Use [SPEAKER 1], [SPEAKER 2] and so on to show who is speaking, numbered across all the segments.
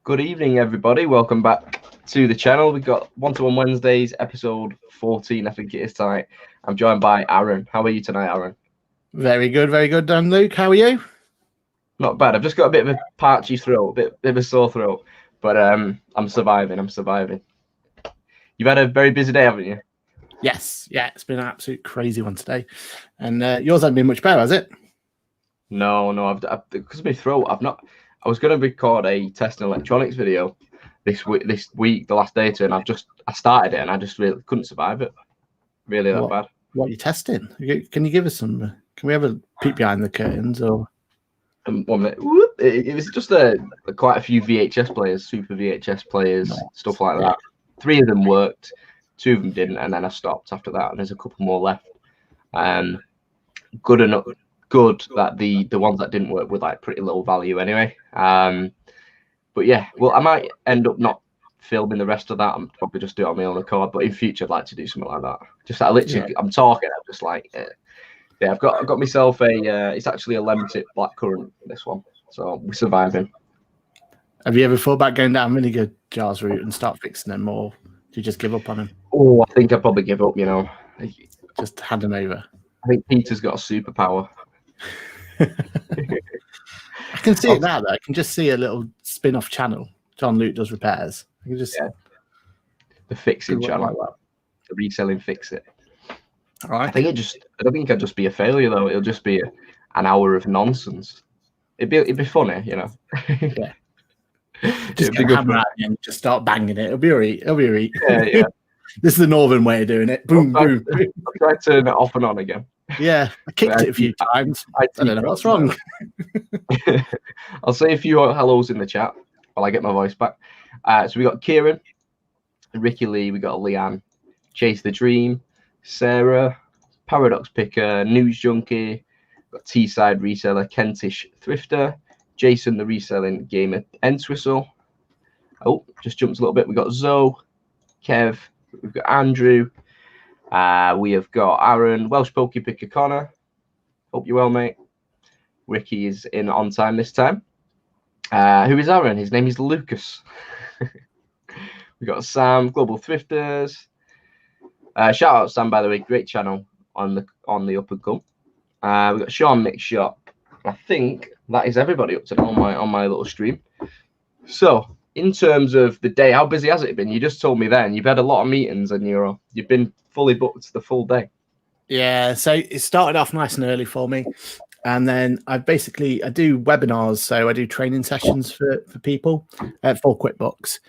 [SPEAKER 1] Good evening, everybody. Welcome back to the channel. We've got One-to-One Wednesdays, episode 14, I think it is tonight. I'm joined by Aaron. How are you tonight, Aaron?
[SPEAKER 2] Very good, Dan. Luke, how are you?
[SPEAKER 1] Not bad. I've just got a bit of a parchy throat, a bit of a sore throat, but I'm surviving. You've had a very busy day, haven't you?
[SPEAKER 2] Yes, yeah, it's been an absolute crazy one today. And yours hasn't been much better, has it?
[SPEAKER 1] No, because of my throat, I was going to record a testing electronics video this week, the last day or two, and I started it and I just really couldn't survive it. Really that bad.
[SPEAKER 2] What are you testing? Can you give us some? Can we have a peek behind the curtains? Or
[SPEAKER 1] 1 minute. It was just quite a few VHS players, super VHS players, stuff like that. 3 of them worked, 2 of them didn't, and then I stopped after that. And there's a couple more left. Good that the ones that didn't work were like pretty low value anyway. But yeah, well, I might end up not filming the rest of that. I'm probably just do it on my own accord. But in future, I'd like to do something like that. Just that I'm talking. I'm just like, yeah, I've got myself it's actually a lemon tip blackcurrant, this one. So we're surviving.
[SPEAKER 2] Have you ever thought about going down vinegar jars route and start fixing them, or do you just give up on them?
[SPEAKER 1] Oh, I think I'd probably give up. You know,
[SPEAKER 2] just hand them over.
[SPEAKER 1] I think Peter's got a superpower.
[SPEAKER 2] I can see it now, though. I can just see a little spin-off channel. John Luke does repairs. I can just
[SPEAKER 1] the fixing channel, like the reselling fix it.
[SPEAKER 2] All right.
[SPEAKER 1] I don't think I'd just be a failure though. It'll just be an hour of nonsense. It'd be funny, you know.
[SPEAKER 2] Yeah. Just get a hammer out and just start banging it. It'll be alright.
[SPEAKER 1] Yeah.
[SPEAKER 2] This is the northern way of doing it. Boom, boom.
[SPEAKER 1] I'll try to turn it off and on again.
[SPEAKER 2] Yeah, I kicked it a few times. I don't know what's wrong.
[SPEAKER 1] I'll say a few hellos in the chat while I get my voice back. So we got Kieran, Ricky Lee, we got Leanne, Chase the Dream, Sarah, Paradox Picker, News Junkie, got T-Side Reseller, Kentish Thrifter, Jason the Reselling Gamer, Entwistle. Oh, just jumped a little bit. We got Zoe, Kev, we've got Andrew. We have got Aaron, Welsh Pokey Picker Connor. Hope you're well, mate. Ricky is in on time this time. Who is Aaron? His name is Lucas. We got Sam, Global Thrifters. Shout out Sam, by the way, great channel on the up and come. We got Sean Mix Shop. I think that is everybody up to now on my little stream. So in terms of the day, how busy has it been? You just told me then you've had a lot of meetings and you've been fully booked the full day. Yeah,
[SPEAKER 2] so it started off nice and early for me. And then I do webinars. So I do training sessions for people for QuickBooks.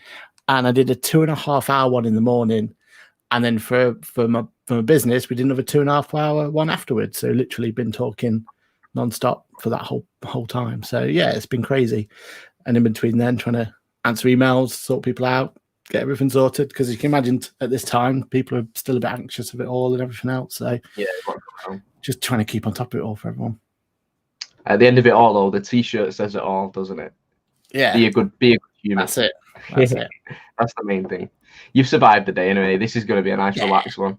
[SPEAKER 2] And I did a 2.5 hour one in the morning. And then for my business, we did another 2.5 hour one afterwards. So literally been talking nonstop for that whole time. So yeah, it's been crazy. And in between then, trying to answer emails, sort people out, get everything sorted. Because you can imagine at this time, people are still a bit anxious of it all and everything else. So
[SPEAKER 1] yeah,
[SPEAKER 2] just trying to keep on top of it all for everyone.
[SPEAKER 1] At the end of it all, though, the T-shirt says it all, doesn't it?
[SPEAKER 2] Yeah.
[SPEAKER 1] Be a good human.
[SPEAKER 2] That's it. That's it.
[SPEAKER 1] That's the main thing. You've survived the day anyway. This is going to be a nice, relaxed one.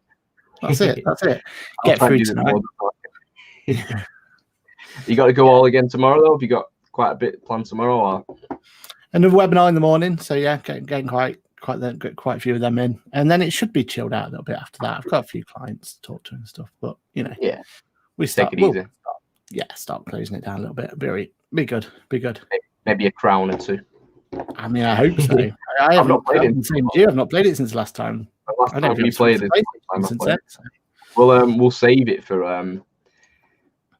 [SPEAKER 2] That's it. Get through tonight.
[SPEAKER 1] You got to go all again tomorrow, though? Have you got quite a bit planned tomorrow? Or?
[SPEAKER 2] Another webinar in the morning. So yeah, getting quite a few of them in, and then it should be chilled out a little bit after that. I've got a few clients to talk to and stuff, but you know, we
[SPEAKER 1] take it easy.
[SPEAKER 2] Start closing it down a little bit. Be good.
[SPEAKER 1] Maybe a crown or 2.
[SPEAKER 2] I mean, I hope so. I haven't not played it. I've not played it since last time.
[SPEAKER 1] I don't think played it since then. Well, we'll save it for. I'm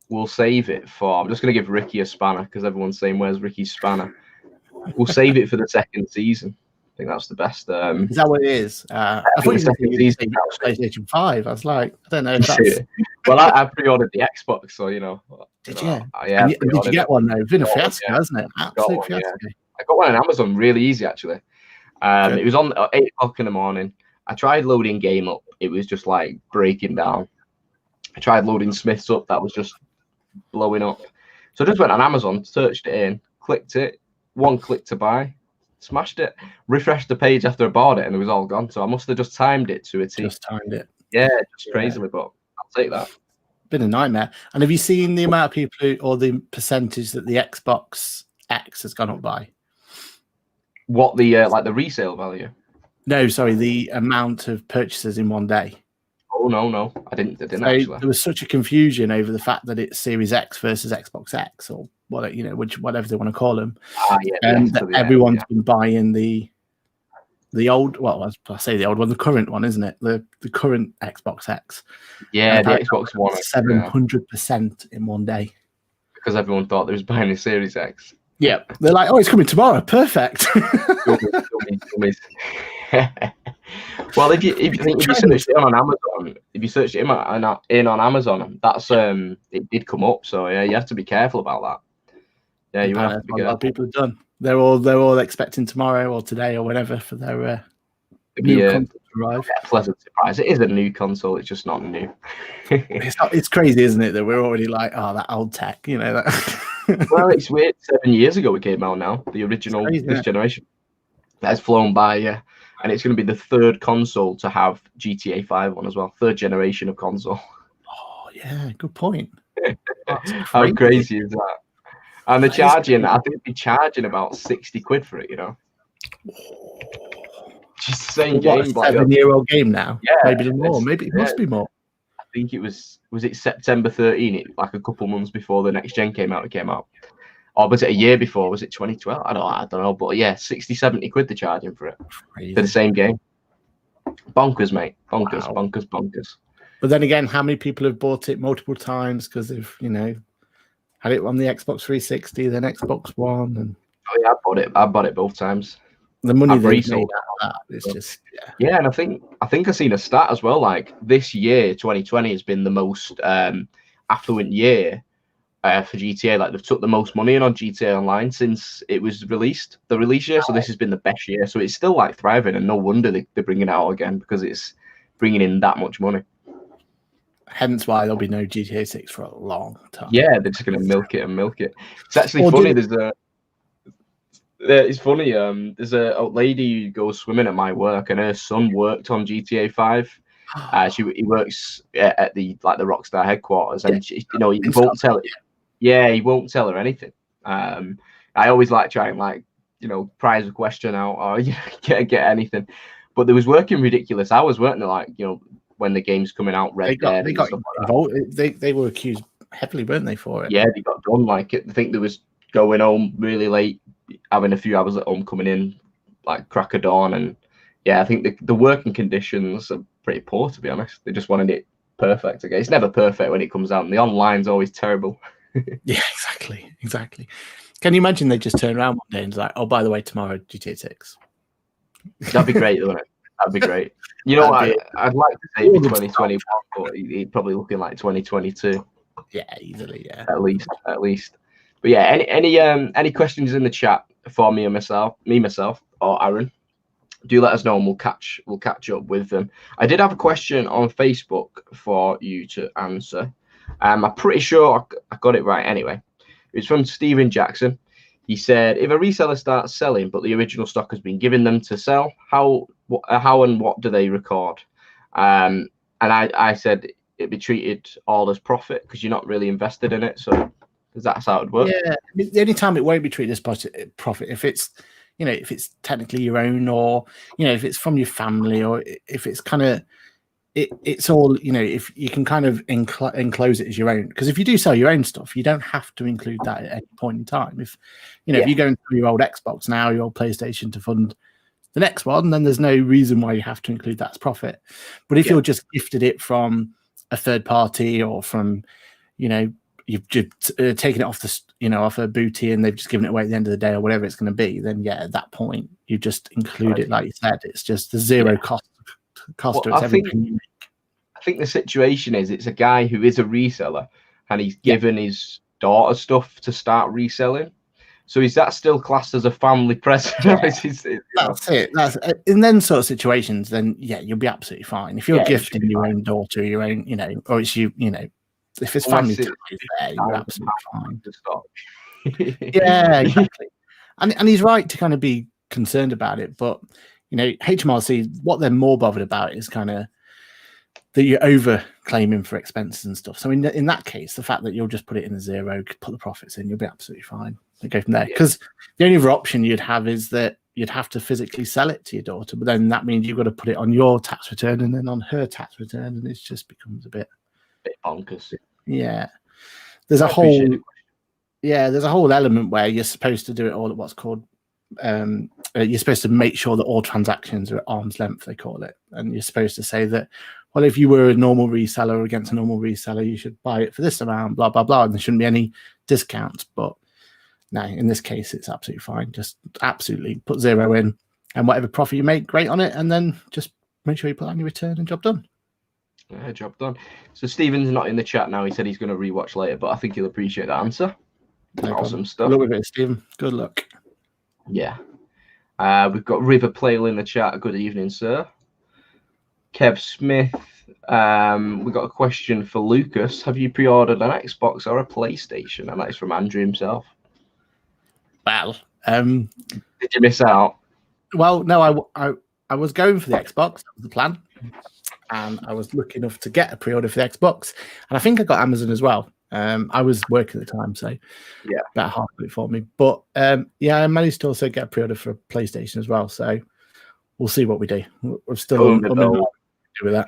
[SPEAKER 1] just going to give Ricky a spanner because everyone's saying, "Where's Ricky's spanner?" We'll save it for the second season. I think that's the best.
[SPEAKER 2] Is that what it is? I thought you said PlayStation 5. I was like, I don't know if that's...
[SPEAKER 1] Well, I pre-ordered the Xbox, so you know.
[SPEAKER 2] Did you? Yeah. Did you get one though? It's been a fiasco, hasn't it? Absolute fiasco.
[SPEAKER 1] Yeah. I got one on Amazon really easy actually. It was on 8 o'clock in the morning. I tried loading Game Up. It was just like breaking down. I tried loading Smiths Up. That was just blowing up. So I just went on Amazon, searched it in, clicked it, 1 click to buy, smashed it, refreshed the page after I bought it, and it was all gone. So I must have just timed it to a T.
[SPEAKER 2] Just timed it.
[SPEAKER 1] Yeah, just crazily, but I'll take that.
[SPEAKER 2] Been a nightmare. And have you seen the amount of people or the percentage that the Xbox X has gone up by?
[SPEAKER 1] What the like the resale value?
[SPEAKER 2] No, sorry, the amount of purchases in one day.
[SPEAKER 1] Oh no, I didn't
[SPEAKER 2] So
[SPEAKER 1] actually.
[SPEAKER 2] there was such a confusion over the fact that it's Series X versus Xbox X, or what, you know, whatever they want to call them,
[SPEAKER 1] Yeah,
[SPEAKER 2] and that everyone's been buying the old, well, I say the old one, the current one, isn't it? The current Xbox X.
[SPEAKER 1] Yeah, the Xbox One.
[SPEAKER 2] 700% in one day.
[SPEAKER 1] Because everyone thought they was buying the Series X.
[SPEAKER 2] Yeah, they're like, oh, it's coming tomorrow. Perfect.
[SPEAKER 1] Dummies. Well, if you searched it on Amazon, if you searched it in on Amazon, that's it did come up. So yeah, you have to be careful about that. Yeah, you have to be careful. A lot of
[SPEAKER 2] people have done. They're all expecting tomorrow or today or whenever for their new console to arrive.
[SPEAKER 1] A pleasant surprise. It is a new console. It's just not new.
[SPEAKER 2] It's crazy, isn't it, that we're already like, oh, that old tech, you know. That.
[SPEAKER 1] Well, it's weird. 7 years ago it came out. Now the original this generation that has flown by. Yeah, and it's going to be the third console to have GTA 5 on as well. Third generation of console.
[SPEAKER 2] Oh yeah, good point.
[SPEAKER 1] How crazy is that? And they're charging. I think they're charging about 60 quid for it. You know. Just the same game.
[SPEAKER 2] A 7-year-old game now.
[SPEAKER 1] Yeah,
[SPEAKER 2] maybe more. Maybe it must be more.
[SPEAKER 1] I think it was it September 13? Like a couple months before the next gen came out. It came out, or was it a year before? Was it 2012? I don't know. But yeah, 60-70 quid they're charging for it. Crazy. For the same game. Bonkers, mate. Bonkers, wow. Bonkers.
[SPEAKER 2] But then again, how many people have bought it multiple times because they've, you know, had it on the Xbox 360, then Xbox One, and
[SPEAKER 1] yeah, I bought it both times.
[SPEAKER 2] The money they made out of that is just
[SPEAKER 1] yeah. And I think I've seen a stat as well. Like this year, 2020 has been the most affluent year for GTA. Like they've took the most money in on GTA Online since it was released, the release year. So this has been the best year. So it's still like thriving, and no wonder they're bringing it out again because it's bringing in that much money.
[SPEAKER 2] Hence why there'll be no GTA 6 for a long time.
[SPEAKER 1] Yeah, they're just going to milk it. It's actually funny. It's funny. There's a lady who goes swimming at my work, and her son worked on GTA 5. He works at the Rockstar headquarters, and he won't tell it. Yeah, he won't tell her anything. I always try and prize a question out or get anything. But they was working ridiculous hours, weren't they? When the game's coming out, Red Dead.
[SPEAKER 2] They got involved. They were accused heavily, weren't they, for it?
[SPEAKER 1] Yeah, they got done. I think there was going home really late, having a few hours at home, coming in like crack of dawn, and yeah, I think the working conditions are pretty poor, to be honest. They just wanted it perfect. Okay, it's never perfect when it comes out, and the online's always terrible.
[SPEAKER 2] Yeah, exactly. Can you imagine they just turn around one day and it's like, oh, by the way, tomorrow GTA 6?
[SPEAKER 1] That'd be great, wouldn't it? That'd be great. You know what? I'd like to say 2021, but he's probably looking like 2022.
[SPEAKER 2] Yeah, easily. Yeah,
[SPEAKER 1] at least. But yeah, any questions in the chat for me myself, or Aaron? Do let us know, and we'll catch up with them. I did have a question on Facebook for you to answer. I'm pretty sure I got it right. Anyway, it's from Stephen Jackson. He said, if a reseller starts selling, but the original stock has been given them to sell, how and what do they record? And I said it'd be treated all as profit because you're not really invested in it. So that's how it would work.
[SPEAKER 2] Yeah, the only time it won't be treated as profit if it's technically your own, or if it's from your family, or if it's kind of it's all if you can kind of enclose it as your own. Because if you do sell your own stuff, you don't have to include that at any point in time. If if you go into your old Xbox now, your old PlayStation to fund the next one, then there's no reason why you have to include that as profit. But if you're just gifted it from a third party, or from you've just taken it off off a booty and they've just given it away at the end of the day, or whatever it's going to be, then at that point you just include it, like you said. It's just the zero cost to everything.
[SPEAKER 1] I think the situation is, it's a guy who is a reseller, and he's given his daughter stuff to start reselling. So is that still classed as a family present? That's
[SPEAKER 2] it. That's in them sort of situations. Then you'll be absolutely fine. If you're gifting your own daughter, your own, or it's if it's family ties there, you're absolutely fine. Yeah, exactly. And he's right to kind of be concerned about it, but HMRC, what they're more bothered about is kind of that you're over claiming for expenses and stuff. So in that case, the fact that you'll just put it in the zero, put the profits in, you'll be absolutely fine. And go from there. Because the only other option you'd have is that you'd have to physically sell it to your daughter, but then that means you've got to put it on your tax return and then on her tax return, and it just becomes a bit
[SPEAKER 1] bonkers.
[SPEAKER 2] Yeah, there's a whole element where you're supposed to do it all at what's called you're supposed to make sure that all transactions are at arm's length, they call it, and you're supposed to say that, well, if you were a normal reseller against a normal reseller, you should buy it for this amount, blah blah blah, and there shouldn't be any discounts. But no, in this case, it's absolutely fine. Just absolutely put 0 in, and whatever profit you make, great on it, and then just make sure you put that on your return, and job done.
[SPEAKER 1] Yeah, job done. So Stephen's not in the chat now. He said he's going to rewatch later, but I think he'll appreciate that answer.
[SPEAKER 2] No
[SPEAKER 1] awesome
[SPEAKER 2] problem.
[SPEAKER 1] Stuff.
[SPEAKER 2] Good luck with it, Stephen. Good luck.
[SPEAKER 1] Yeah. We've got River Playle in the chat. Good evening, sir. Kev Smith. We've got a question for Lucas. Have you pre-ordered an Xbox or a PlayStation? And that is from Andrew himself.
[SPEAKER 2] Well,
[SPEAKER 1] did you miss out?
[SPEAKER 2] Well, no, I was going for the Xbox. That was the plan. And I was lucky enough to get a pre-order for the Xbox. And I think I got Amazon as well. I was working at the time, so yeah, about half of it for me. But yeah, I managed to also get a pre-order for a PlayStation as well. So we'll see what we do. We're still with that.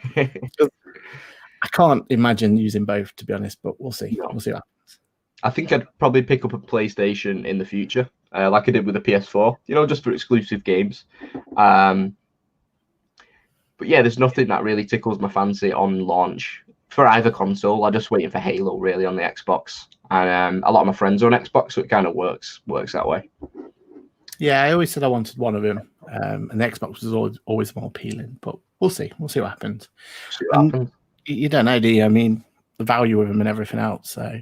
[SPEAKER 2] I can't imagine using both, to be honest, but we'll see. No. We'll see what happens.
[SPEAKER 1] I think I'd probably pick up a PlayStation in the future, like I did with the PS4, just for exclusive games. But yeah, there's nothing that really tickles my fancy on launch for either console. I'm just waiting for Halo really on the Xbox, and a lot of my friends are on Xbox, so it kind of works that way.
[SPEAKER 2] Yeah, I always said I wanted one of them, and the Xbox was always more appealing. But we'll see. We'll see what happens. You don't know, do you? I mean, the value of them and everything else. So,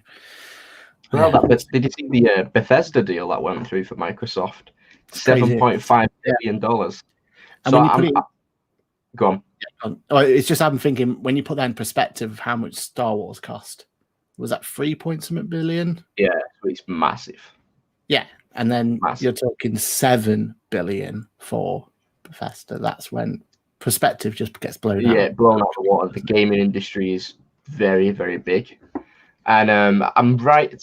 [SPEAKER 1] well, did you see the Bethesda deal that went through for Microsoft? $7.5 billion. And
[SPEAKER 2] so
[SPEAKER 1] go on.
[SPEAKER 2] Oh, it's just I'm thinking when you put that in perspective of how much Star Wars cost, was that 3.something billion?
[SPEAKER 1] Yeah, it's massive.
[SPEAKER 2] Yeah, and then you're talking 7 billion for Bethesda. That's when perspective just gets blown out.
[SPEAKER 1] Yeah, blown out of the water. The gaming industry is very, very big, and I'm right in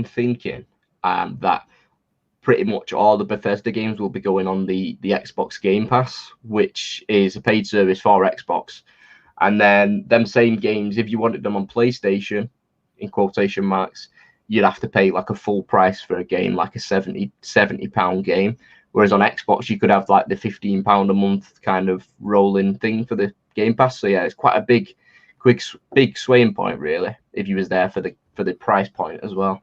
[SPEAKER 1] thinking that pretty much all the Bethesda games will be going on the Xbox Game Pass, which is a paid service for Xbox. And then them same games, if you wanted them on PlayStation, in quotation marks, you'd have to pay like a full price for a game, like a £70 game. Whereas on Xbox, you could have like the £15 a month kind of rolling thing for the Game Pass. So yeah, it's quite a big swaying point really, if you was there for the price point as well.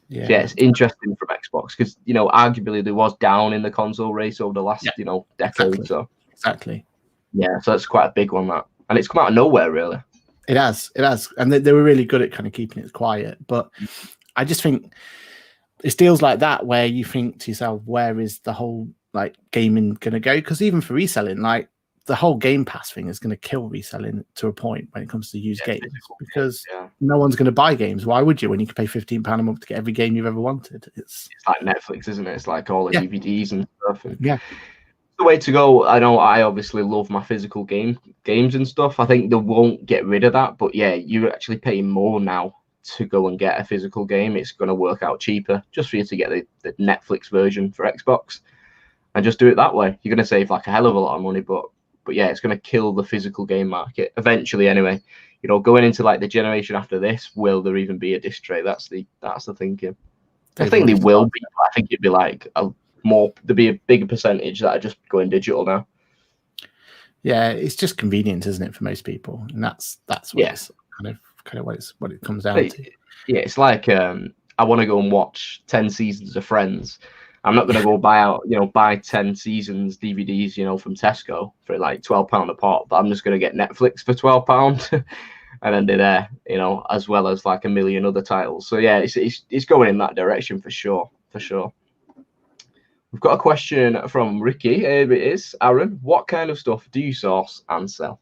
[SPEAKER 1] Yeah, so yeah, it's interesting from Xbox because arguably there was down in the console race over the last decade.
[SPEAKER 2] Exactly.
[SPEAKER 1] So
[SPEAKER 2] exactly,
[SPEAKER 1] yeah, so that's quite a big one and it's come out of nowhere really.
[SPEAKER 2] It has, and they were really good at kind of keeping it quiet. But I just think it's deals like that where you think to yourself, where is the whole like gaming going to go? Because even for reselling, like the whole Game Pass thing is going to kill reselling to a point when it comes to used games, because no one's going to buy games. Why would you when you can pay £15 a month to get every game you've ever wanted? It's
[SPEAKER 1] like Netflix, isn't it? It's like all the DVDs and stuff. And
[SPEAKER 2] yeah,
[SPEAKER 1] the way to go. I know I obviously love my physical games and stuff. I think they won't get rid of that, but yeah, you're actually paying more now to go and get a physical game. It's going to work out cheaper just for you to get the Netflix version for Xbox and just do it that way. You're going to save like a hell of a lot of money, but yeah, it's going to kill the physical game market eventually. Anyway, going into like the generation after this, will there even be a disc tray? That's the thinking. I think they will be. I think it'd be like there'd be a bigger percentage that are just going digital now.
[SPEAKER 2] Yeah, it's just convenient, isn't it, for most people? And that's what it's kind of what it comes down to.
[SPEAKER 1] Yeah, it's like I want to go and watch 10 seasons of Friends. I'm not going to go buy 10 seasons DVDs, from Tesco for like £12 a pop, but I'm just going to get Netflix for £12 and then they're there, as well as like a million other titles. So yeah, it's going in that direction for sure. We've got a question from Ricky. Here it is. Aaron, what kind of stuff do you source and sell?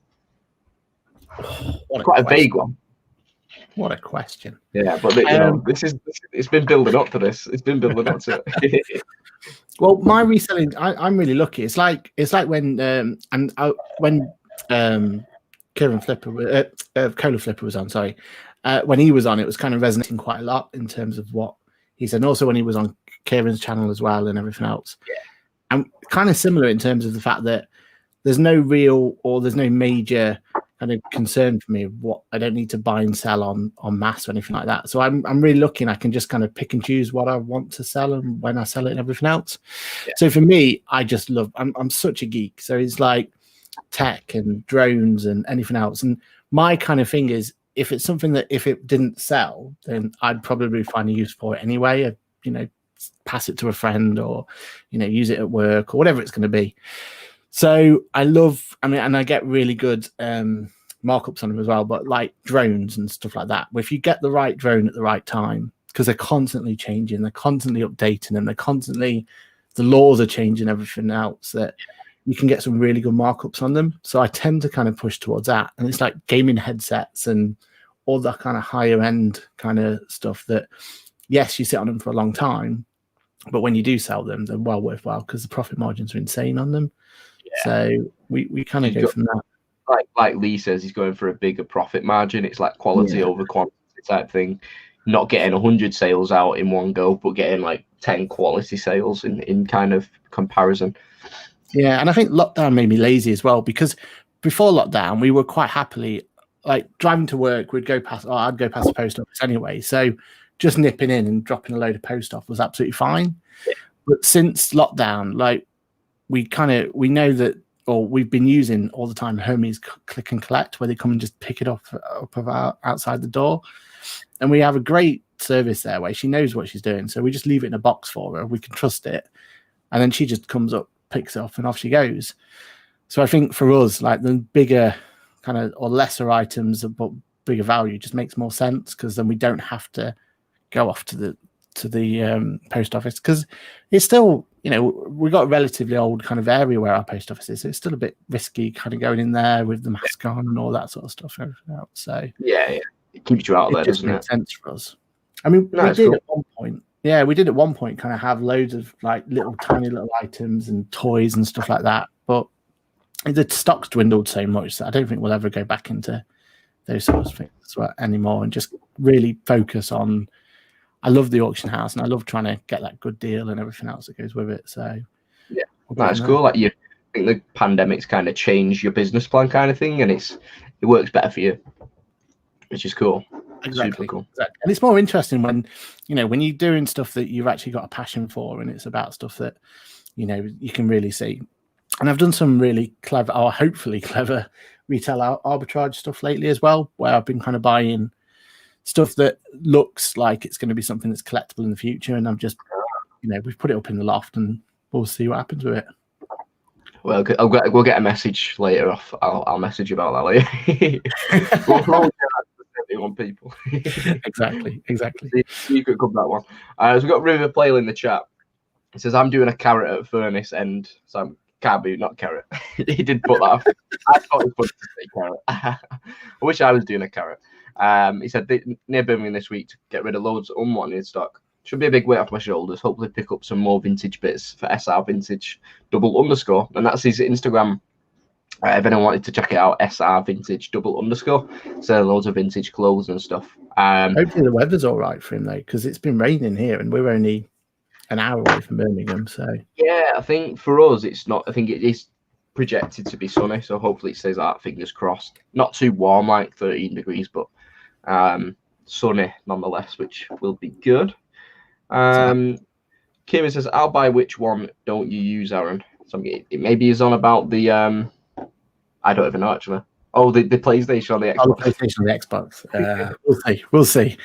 [SPEAKER 1] Quite a vague one.
[SPEAKER 2] What a question.
[SPEAKER 1] Yeah, but it's been building up to this. It's been building up to it.
[SPEAKER 2] Well, my reselling, I'm really lucky. It's like when Kieran Flipper, Cola Flipper was on. Sorry, when he was on, it was kind of resonating quite a lot in terms of what he said, and also when he was on Kieran's channel as well and everything else. and kind of similar in terms of the fact that there's no major kind of concern for me of what I don't need to buy and sell on mass or anything like that. So I'm really looking. I can just kind of pick and choose what I want to sell and when I sell it and everything else. Yeah. So for me, I just love. I'm such a geek. So it's like tech and drones and anything else. And my kind of thing is, if it's something that if it didn't sell, then I'd probably find a use for it anyway. I'd, pass it to a friend or, use it at work or whatever it's going to be. So and I get really good markups on them as well, but like drones and stuff like that, where if you get the right drone at the right time, because they're constantly changing, they're constantly updating them, the laws are changing, everything else, that you can get some really good markups on them. So I tend to kind of push towards that. And it's like gaming headsets and all that kind of higher end kind of stuff that, yes, you sit on them for a long time, but when you do sell them, they're well worthwhile because the profit margins are insane on them. Yeah. So we kind of go from that.
[SPEAKER 1] Like Lee says, he's going for a bigger profit margin. It's like quality over quantity type thing. Not getting 100 sales out in one go, but getting like 10 quality sales in kind of comparison.
[SPEAKER 2] Yeah, and I think lockdown made me lazy as well, because before lockdown, we were quite happily like driving to work. I'd go past the post office anyway. So just nipping in and dropping a load of post off was absolutely fine. Yeah. But since lockdown, like we know that, or we've been using all the time Hermes click and collect, where they come and just pick it up of outside the door. And we have a great service there where she knows what she's doing. So we just leave it in a box for her. We can trust it. And then she just comes up, picks it up, and off she goes. So I think for us, like the bigger kind of or lesser items but bigger value just makes more sense, because then we don't have to go off to the post office, because it's still, we've got a relatively old kind of area where our post office is. So it's still a bit risky kind of going in there with the mask on and all that sort of stuff. So
[SPEAKER 1] yeah. It keeps you out there, doesn't it?
[SPEAKER 2] Makes sense for us. I mean, we did at one point. Yeah, we did at one point kind of have loads of like tiny little items and toys and stuff like that. But the stock's dwindled so much that I don't think we'll ever go back into those sorts of things anymore, and just really focus on. I love the auction house, and I love trying to get that good deal and everything else that goes with it. So
[SPEAKER 1] yeah, that's cool. Like I think the pandemic's kind of changed your business plan kind of thing, and it works better for you, which is cool.
[SPEAKER 2] Exactly.
[SPEAKER 1] Super cool.
[SPEAKER 2] Exactly. And it's more interesting when when you're doing stuff that you've actually got a passion for, and it's about stuff that you can really see. And I've done some really clever, or hopefully clever, retail arbitrage stuff lately as well, where I've been kind of buying stuff that looks like it's going to be something that's collectible in the future, and I've just we've put it up in the loft, and we'll see what happens with it.
[SPEAKER 1] Well, we'll get a message later off. I'll message you about that later. We'll on people.
[SPEAKER 2] exactly.
[SPEAKER 1] You could cover that one. So we've got River Playle in the chat. He says, I'm doing a carrot at furnace end. So I'm carrot, not carrot. He did put that. I thought it was funny to say carrot. I wish I was doing a carrot. He said, near Birmingham this week to get rid of loads of unwanted stock. Should be a big weight off my shoulders. Hopefully pick up some more vintage bits for SR Vintage _. And that's his Instagram. If anyone wanted to check it out, SR Vintage _. So loads of vintage clothes and stuff.
[SPEAKER 2] Hopefully the weather's all right for him though, because it's been raining here and we're only an hour away from Birmingham. So
[SPEAKER 1] yeah, I think for us it's not. I think it is projected to be sunny, so hopefully it stays out. Fingers crossed. Not too warm, like 13 degrees, but sunny nonetheless, which will be good. Kieran says, "I'll buy. Which one don't you use, Aaron?" So maybe he's on about the I don't even know actually. Oh, the PlayStation on the Xbox.
[SPEAKER 2] Oh, the PlayStation on the Xbox. We'll see.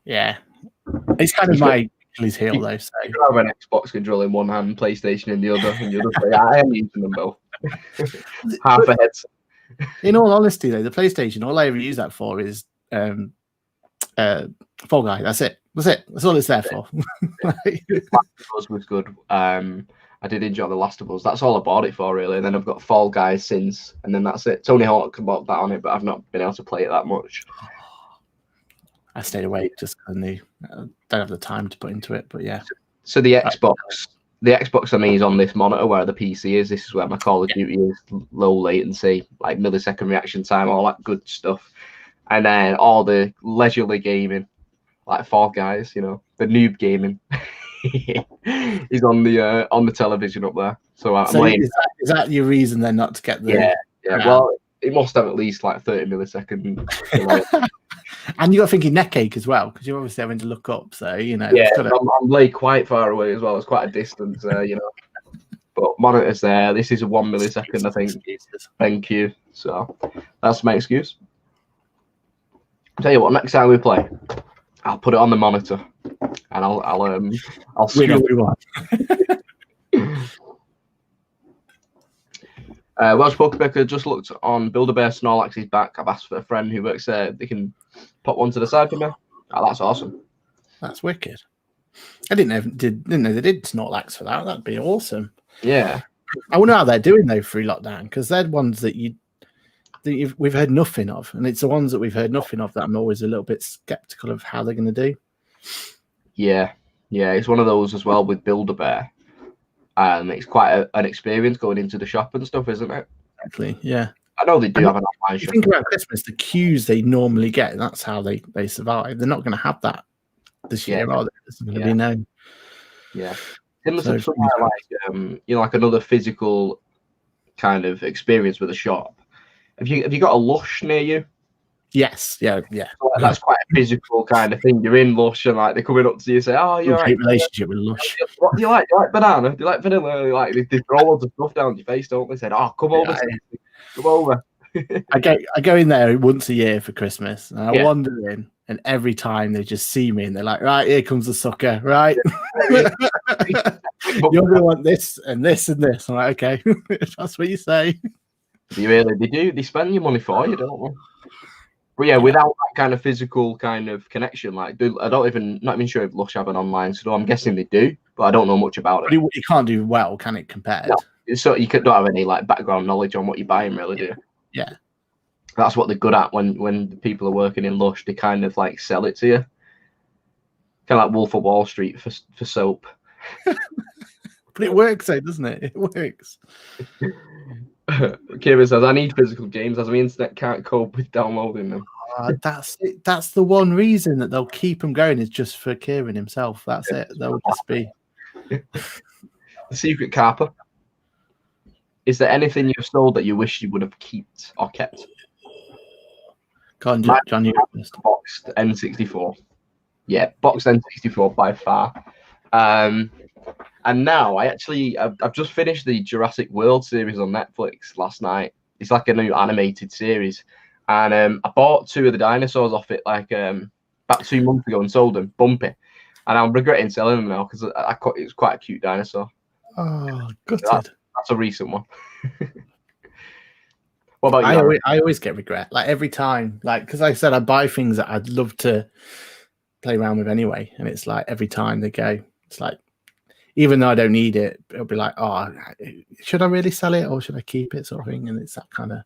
[SPEAKER 2] Yeah, it's kind of my Achilles heel though. So
[SPEAKER 1] you have an Xbox controller in one hand, PlayStation in the other, and the other. Yeah, I am using them both. Half a head.
[SPEAKER 2] In all honesty, though, the PlayStation, all I ever use that for is Fall Guy. That's it. That's all it's there for.
[SPEAKER 1] Last of Us was good. I did enjoy The Last of Us. That's all I bought it for, really. And then I've got Fall Guys since, and then that's it. Tony Hawk bought that on it, but I've not been able to play it that much.
[SPEAKER 2] I stayed away just because I don't have the time to put into it. But yeah.
[SPEAKER 1] So the Xbox for me is on this monitor where the PC is. This is where my Call of Duty is, low latency, like millisecond reaction time, all that good stuff. And then all the leisurely gaming, like Fall Guys, the noob gaming, He's on the television up there. So I'm
[SPEAKER 2] So
[SPEAKER 1] laying.
[SPEAKER 2] is that your reason then not to get the?
[SPEAKER 1] Yeah. Well, it must have at least like 30 millisecond delay.
[SPEAKER 2] And you got thinking neck ache as well because you're obviously having to look up. So
[SPEAKER 1] Yeah, I'm laid quite far away as well. It's quite a distance, But monitor's there. This is a 1 millisecond, I think. Thank you. So that's my excuse. Tell you what, next time we play, I'll put it on the monitor, and I'll scream
[SPEAKER 2] everyone.
[SPEAKER 1] Welsh Pokebaker just looked on Build-A-Bear Snorlax's back. I've asked for a friend who works there. They can pop one to the side for me. Oh, that's awesome.
[SPEAKER 2] That's wicked. I didn't know they did Snorlax for that. That'd be awesome.
[SPEAKER 1] Yeah.
[SPEAKER 2] I wonder how they're doing though through lockdown because they're ones that we've heard nothing of, and it's the ones that we've heard nothing of that I'm always a little bit skeptical of how they're going to do.
[SPEAKER 1] Yeah, it's one of those as well with Build-A-Bear. It's quite an experience going into the shop and stuff, isn't it?
[SPEAKER 2] Exactly. Yeah.
[SPEAKER 1] I know they do have an online shop.
[SPEAKER 2] Think about Christmas, the queues they normally get, and that's how they survive. They're not going to have that this year, are they? There's going to be no.
[SPEAKER 1] Yeah. Similar to somewhere like like another physical kind of experience with a shop. Have you got a Lush near you?
[SPEAKER 2] Yes, yeah.
[SPEAKER 1] So that's quite a physical kind of thing. You're in Lush and like they're coming up to you, say, "Oh, you're right."
[SPEAKER 2] Relationship with Lush.
[SPEAKER 1] What do you like? Do you like banana? Do you like vanilla? Like they throw loads of stuff down your face, don't they? Said, "Oh, come over, come over."
[SPEAKER 2] I go in there once a year for Christmas, and I wander in, and every time they just see me, and they're like, "Right, here comes the sucker, right? You're gonna want this and this and this." I'm like, "Okay, if that's what you say."
[SPEAKER 1] They spend your money for you, don't they? But yeah, without that kind of physical kind of connection, not even sure if Lush have an online store. I'm guessing they do, but I don't know much about it.
[SPEAKER 2] You can't do well, can it, compared?
[SPEAKER 1] No. So you don't have any like background knowledge on what you're buying, really, do you?
[SPEAKER 2] Yeah.
[SPEAKER 1] That's what they're good at when people are working in Lush. They kind of like sell it to you. Kind of like Wolf of Wall Street for soap.
[SPEAKER 2] But it works though, doesn't it? It works.
[SPEAKER 1] Kieran says, I need physical games as my internet can't cope with downloading them.
[SPEAKER 2] That's it. That's the one reason that they'll keep them going is just for Kieran himself. That's it. They'll just be.
[SPEAKER 1] The Secret Carper. Is there anything you've sold that you wish you would have kept or kept?
[SPEAKER 2] Go on, John, you
[SPEAKER 1] boxed N64. Yeah, boxed N64 by far. And now I've just finished the Jurassic World series on Netflix last night. It's like a new animated series. And I bought 2 of the dinosaurs off it like about 2 months ago and sold them, Bumpy. And I'm regretting selling them now because it was quite a cute dinosaur.
[SPEAKER 2] Oh, gutted.
[SPEAKER 1] That's a recent one. What about you?
[SPEAKER 2] I always get regret. Like every time, like because I said I buy things that I'd love to play around with anyway. And it's like every time they go, it's like, even though I don't need it, it'll be like, oh, should I really sell it or should I keep it, sort of thing. And it's that kind of,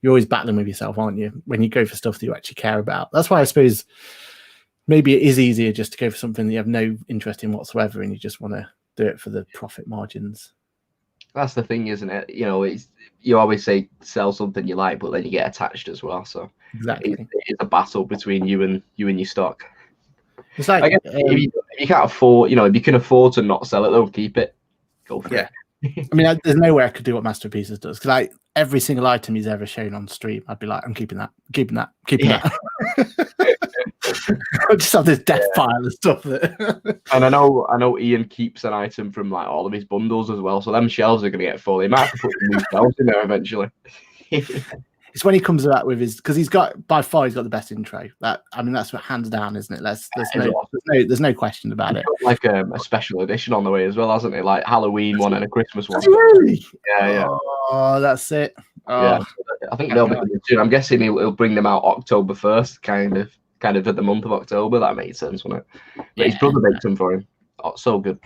[SPEAKER 2] you're always battling with yourself, aren't you? When you go for stuff that you actually care about. That's why I suppose maybe it is easier just to go for something that you have no interest in whatsoever and you just want to do it for the profit margins.
[SPEAKER 1] That's the thing, isn't it? You always say sell something you like, but then you get attached as well. So
[SPEAKER 2] exactly,
[SPEAKER 1] it's a battle between you and your stock.
[SPEAKER 2] It's like
[SPEAKER 1] if you can't afford, if you can afford to not sell it, though, keep it. Go for it.
[SPEAKER 2] I mean, there's no way I could do what Masterpieces does because every single item he's ever shown on stream, I'd be like, I'm keeping that, keeping that. I just have this death pile of stuff.
[SPEAKER 1] And I know Ian keeps an item from like all of his bundles as well, so them shelves are going to get full. He might have to put new shelves in there eventually.
[SPEAKER 2] It's when he comes out with his, because he's got the best intro. That's what hands down, isn't it? There's no question about it.
[SPEAKER 1] Like a special edition on the way as well, hasn't it? Like Halloween one and a Christmas one.
[SPEAKER 2] Really?
[SPEAKER 1] Yeah.
[SPEAKER 2] Oh, that's it. Oh.
[SPEAKER 1] Yeah, I think they'll be coming soon. I'm guessing he'll bring them out October 1st, kind of at the month of October. That made sense, wouldn't it? But his brother baked them for him. Oh, so good.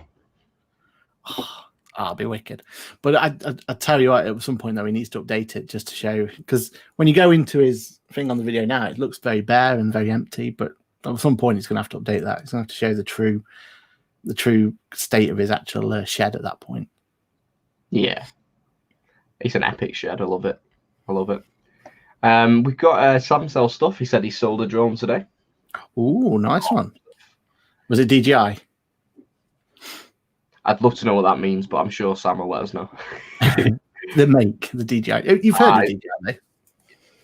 [SPEAKER 2] I'll be wicked. But I tell you what, at some point though, he needs to update it just to show, because when you go into his thing on the video now, it looks very bare and very empty. But at some point, he's going to have to update that. He's going to have to show the true state of his actual shed at that point. Yeah,
[SPEAKER 1] it's an epic shed. I love it. We've got Sam Sell stuff. He said he sold a drone today.
[SPEAKER 2] Ooh, nice one. Was it DJI?
[SPEAKER 1] I'd love to know what that means, but I'm sure Sam will let us know.
[SPEAKER 2] The DJI. You've heard of DJI, though?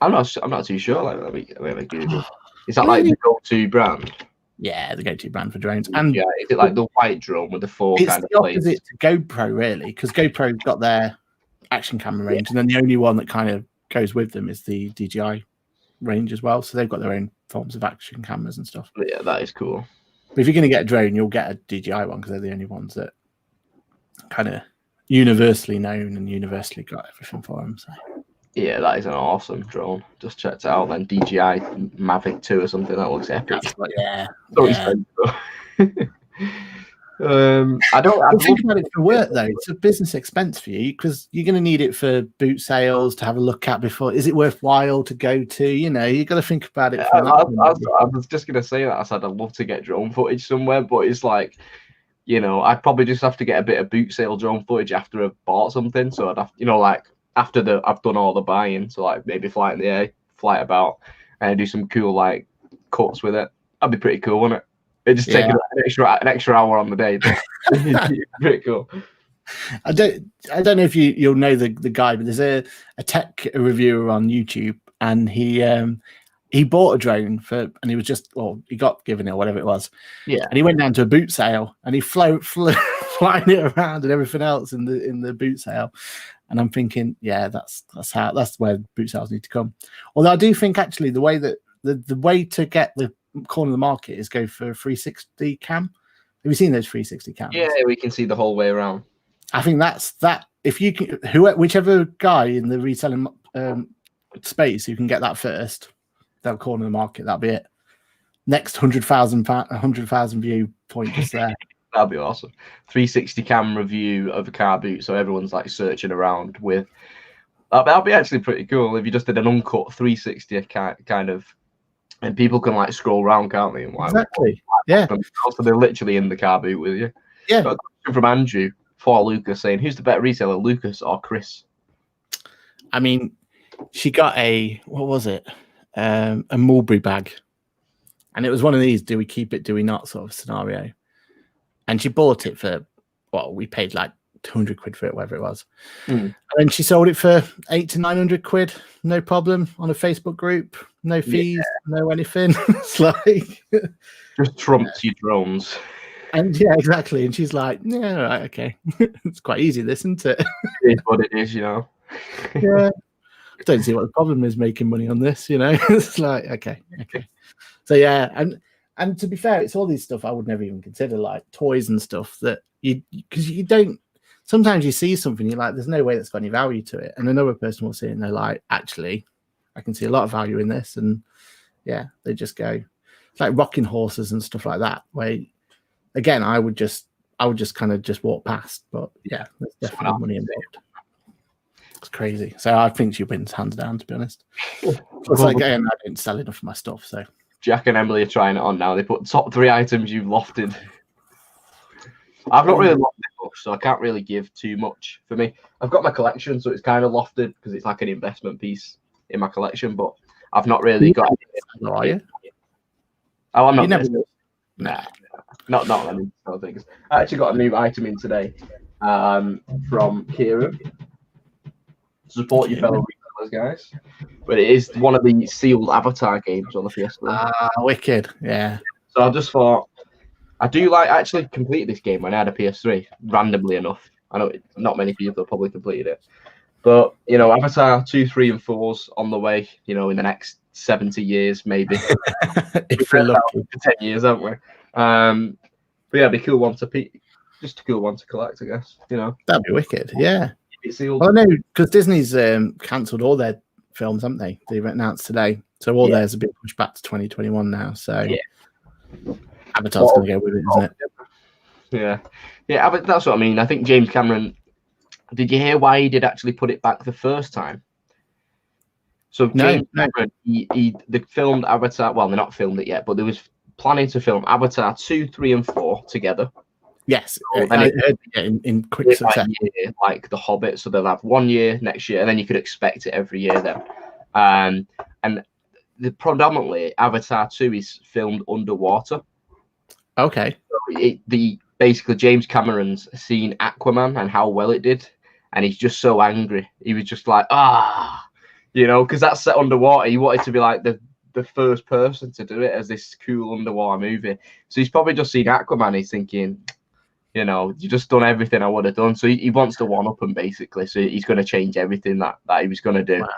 [SPEAKER 1] I'm not too sure. Like, let me Google. Is that like the go-to brand?
[SPEAKER 2] Yeah, the go-to brand for drones.
[SPEAKER 1] And yeah, is it like the white drone with the four kind of plates?
[SPEAKER 2] It's the opposite to GoPro, really, because GoPro's got their action camera range, and then the only one that kind of goes with them is the DJI range as well. So they've got their own forms of action cameras and stuff.
[SPEAKER 1] Yeah, that is cool.
[SPEAKER 2] But if you're going to get a drone, you'll get a DJI one because they're the only ones that kind of universally known and universally got everything for them. So.
[SPEAKER 1] Yeah, that is an awesome drone. Just checked it out then. DJI Mavic 2 or something. That looks epic.
[SPEAKER 2] Yeah.
[SPEAKER 1] I don't
[SPEAKER 2] think about it for work though. It's a business expense for you because you're going to need it for boot sales to have a look at before. Is it worthwhile to go to? You know, you got to think about it.
[SPEAKER 1] I was just going to say that. I said I'd love to get drone footage somewhere, but it's like, you know, I'd probably just have to get a bit of boot sale drone footage after I've bought something. So I'd have, you know, like after I've done all the buying. So like maybe fly in the air, fly about, and do some cool like cuts with it. That'd be pretty cool, wouldn't it? It just take an extra hour on the day. But pretty cool.
[SPEAKER 2] I don't know if you'll know the guy, but there's a tech reviewer on YouTube, and he bought a drone and he was he got given it or whatever it was.
[SPEAKER 1] Yeah.
[SPEAKER 2] And he went down to a boot sale and he flew flying it around and everything else in the boot sale. And I'm thinking, yeah, that's where boot sales need to come. Although I do think actually the way that the way to get the corner of the market is go for a 360 cam. Have you seen those 360 cams?
[SPEAKER 1] Yeah, we can see the whole way around.
[SPEAKER 2] I think that's that. If you can, whichever guy in the reselling space who can get that first, that corner of the market, that'll be it. Next 100,000 view point just there.
[SPEAKER 1] That'd be awesome. 360 camera view of a car boot, so everyone's like searching around with. That'd be actually pretty cool if you just did an uncut 360 kind of. And people can like scroll around, can't they? And, like,
[SPEAKER 2] exactly. Yeah.
[SPEAKER 1] So they're literally in the car boot with you.
[SPEAKER 2] Yeah.
[SPEAKER 1] Got a question from Andrew for Lucas saying, "Who's the better reseller, Lucas or Chris?"
[SPEAKER 2] I mean, she got what was it? A mulberry bag, and it was one of these: do we keep it? Do we not? Sort of scenario. And she bought it for we paid like 200 quid for it, whatever it was. And then she sold it for 800 to 900 quid, no problem, on a Facebook group, no fees, no anything. It's like
[SPEAKER 1] just trumps your drones.
[SPEAKER 2] And yeah, exactly. And she's like, yeah, all right, okay. It's quite easy, this, isn't it?
[SPEAKER 1] It is what it is, you know.
[SPEAKER 2] Yeah. I don't see what the problem is making money on this, you know. It's like, okay. So yeah, and to be fair, it's all these stuff I would never even consider, like toys and stuff that because you don't. Sometimes you see something, you're like, there's no way that's got any value to it. And another person will see it and they're like, actually, I can see a lot of value in this. And yeah, they just go. It's like rocking horses and stuff like that, where, again, I would just kind of just walk past. But yeah, there's definitely money involved. It's crazy. So I think she wins hands down, to be honest. It's like, I didn't sell enough of my stuff. So
[SPEAKER 1] Jack and Emily are trying it on now. They put top 3 items you've lofted. I've not really lofted much, so I can't really give too much. For me, I've got my collection, so it's kind of lofted because it's like an investment piece in my collection. But I've not really got.
[SPEAKER 2] Are you?
[SPEAKER 1] Oh, I'm not.
[SPEAKER 2] Nah,
[SPEAKER 1] not many things. I actually got a new item in today from Kieran. Support your fellow resellers, guys. But it is one of the sealed Avatar games on the PS4.
[SPEAKER 2] Ah, wicked. Yeah.
[SPEAKER 1] So I just thought. I do actually complete this game when I had a PS3, randomly enough. I know not many people have probably completed it. But, you know, Avatar 2, 3, and 4's on the way, you know, in the next 70 years, maybe.
[SPEAKER 2] If we're lucky.
[SPEAKER 1] For 10 years, haven't we? But yeah, it'd be a cool one to just a cool one to collect, I guess, you know.
[SPEAKER 2] That'd be wicked, yeah.
[SPEAKER 1] It's sealed.
[SPEAKER 2] Well, I know, because Disney's cancelled all their films, haven't they? They've announced today. So all theirs have been pushed back to 2021 now, so... Yeah. Avatar's going to go with it, isn't it?
[SPEAKER 1] Yeah, but that's what I mean. I think James Cameron. Did you hear why he did actually put it back the first time? So James Cameron, they filmed Avatar. Well, they're not filmed it yet, but they was planning to film Avatar 2, 3, and 4 together.
[SPEAKER 2] Yes, in quick succession,
[SPEAKER 1] like The Hobbit. So they'll have 1 year next year, and then you could expect it every year then. And predominantly Avatar 2 is filmed underwater.
[SPEAKER 2] Okay.
[SPEAKER 1] So the basically James Cameron's seen Aquaman and how well it did, and he's just so angry. He was just like, because that's set underwater. He wanted to be like the first person to do it as this cool underwater movie. So he's probably just seen Aquaman. He's thinking, you just done everything I would have done. So he wants to one-up him, basically. So he's going to change everything that he was going to do.
[SPEAKER 2] Wow.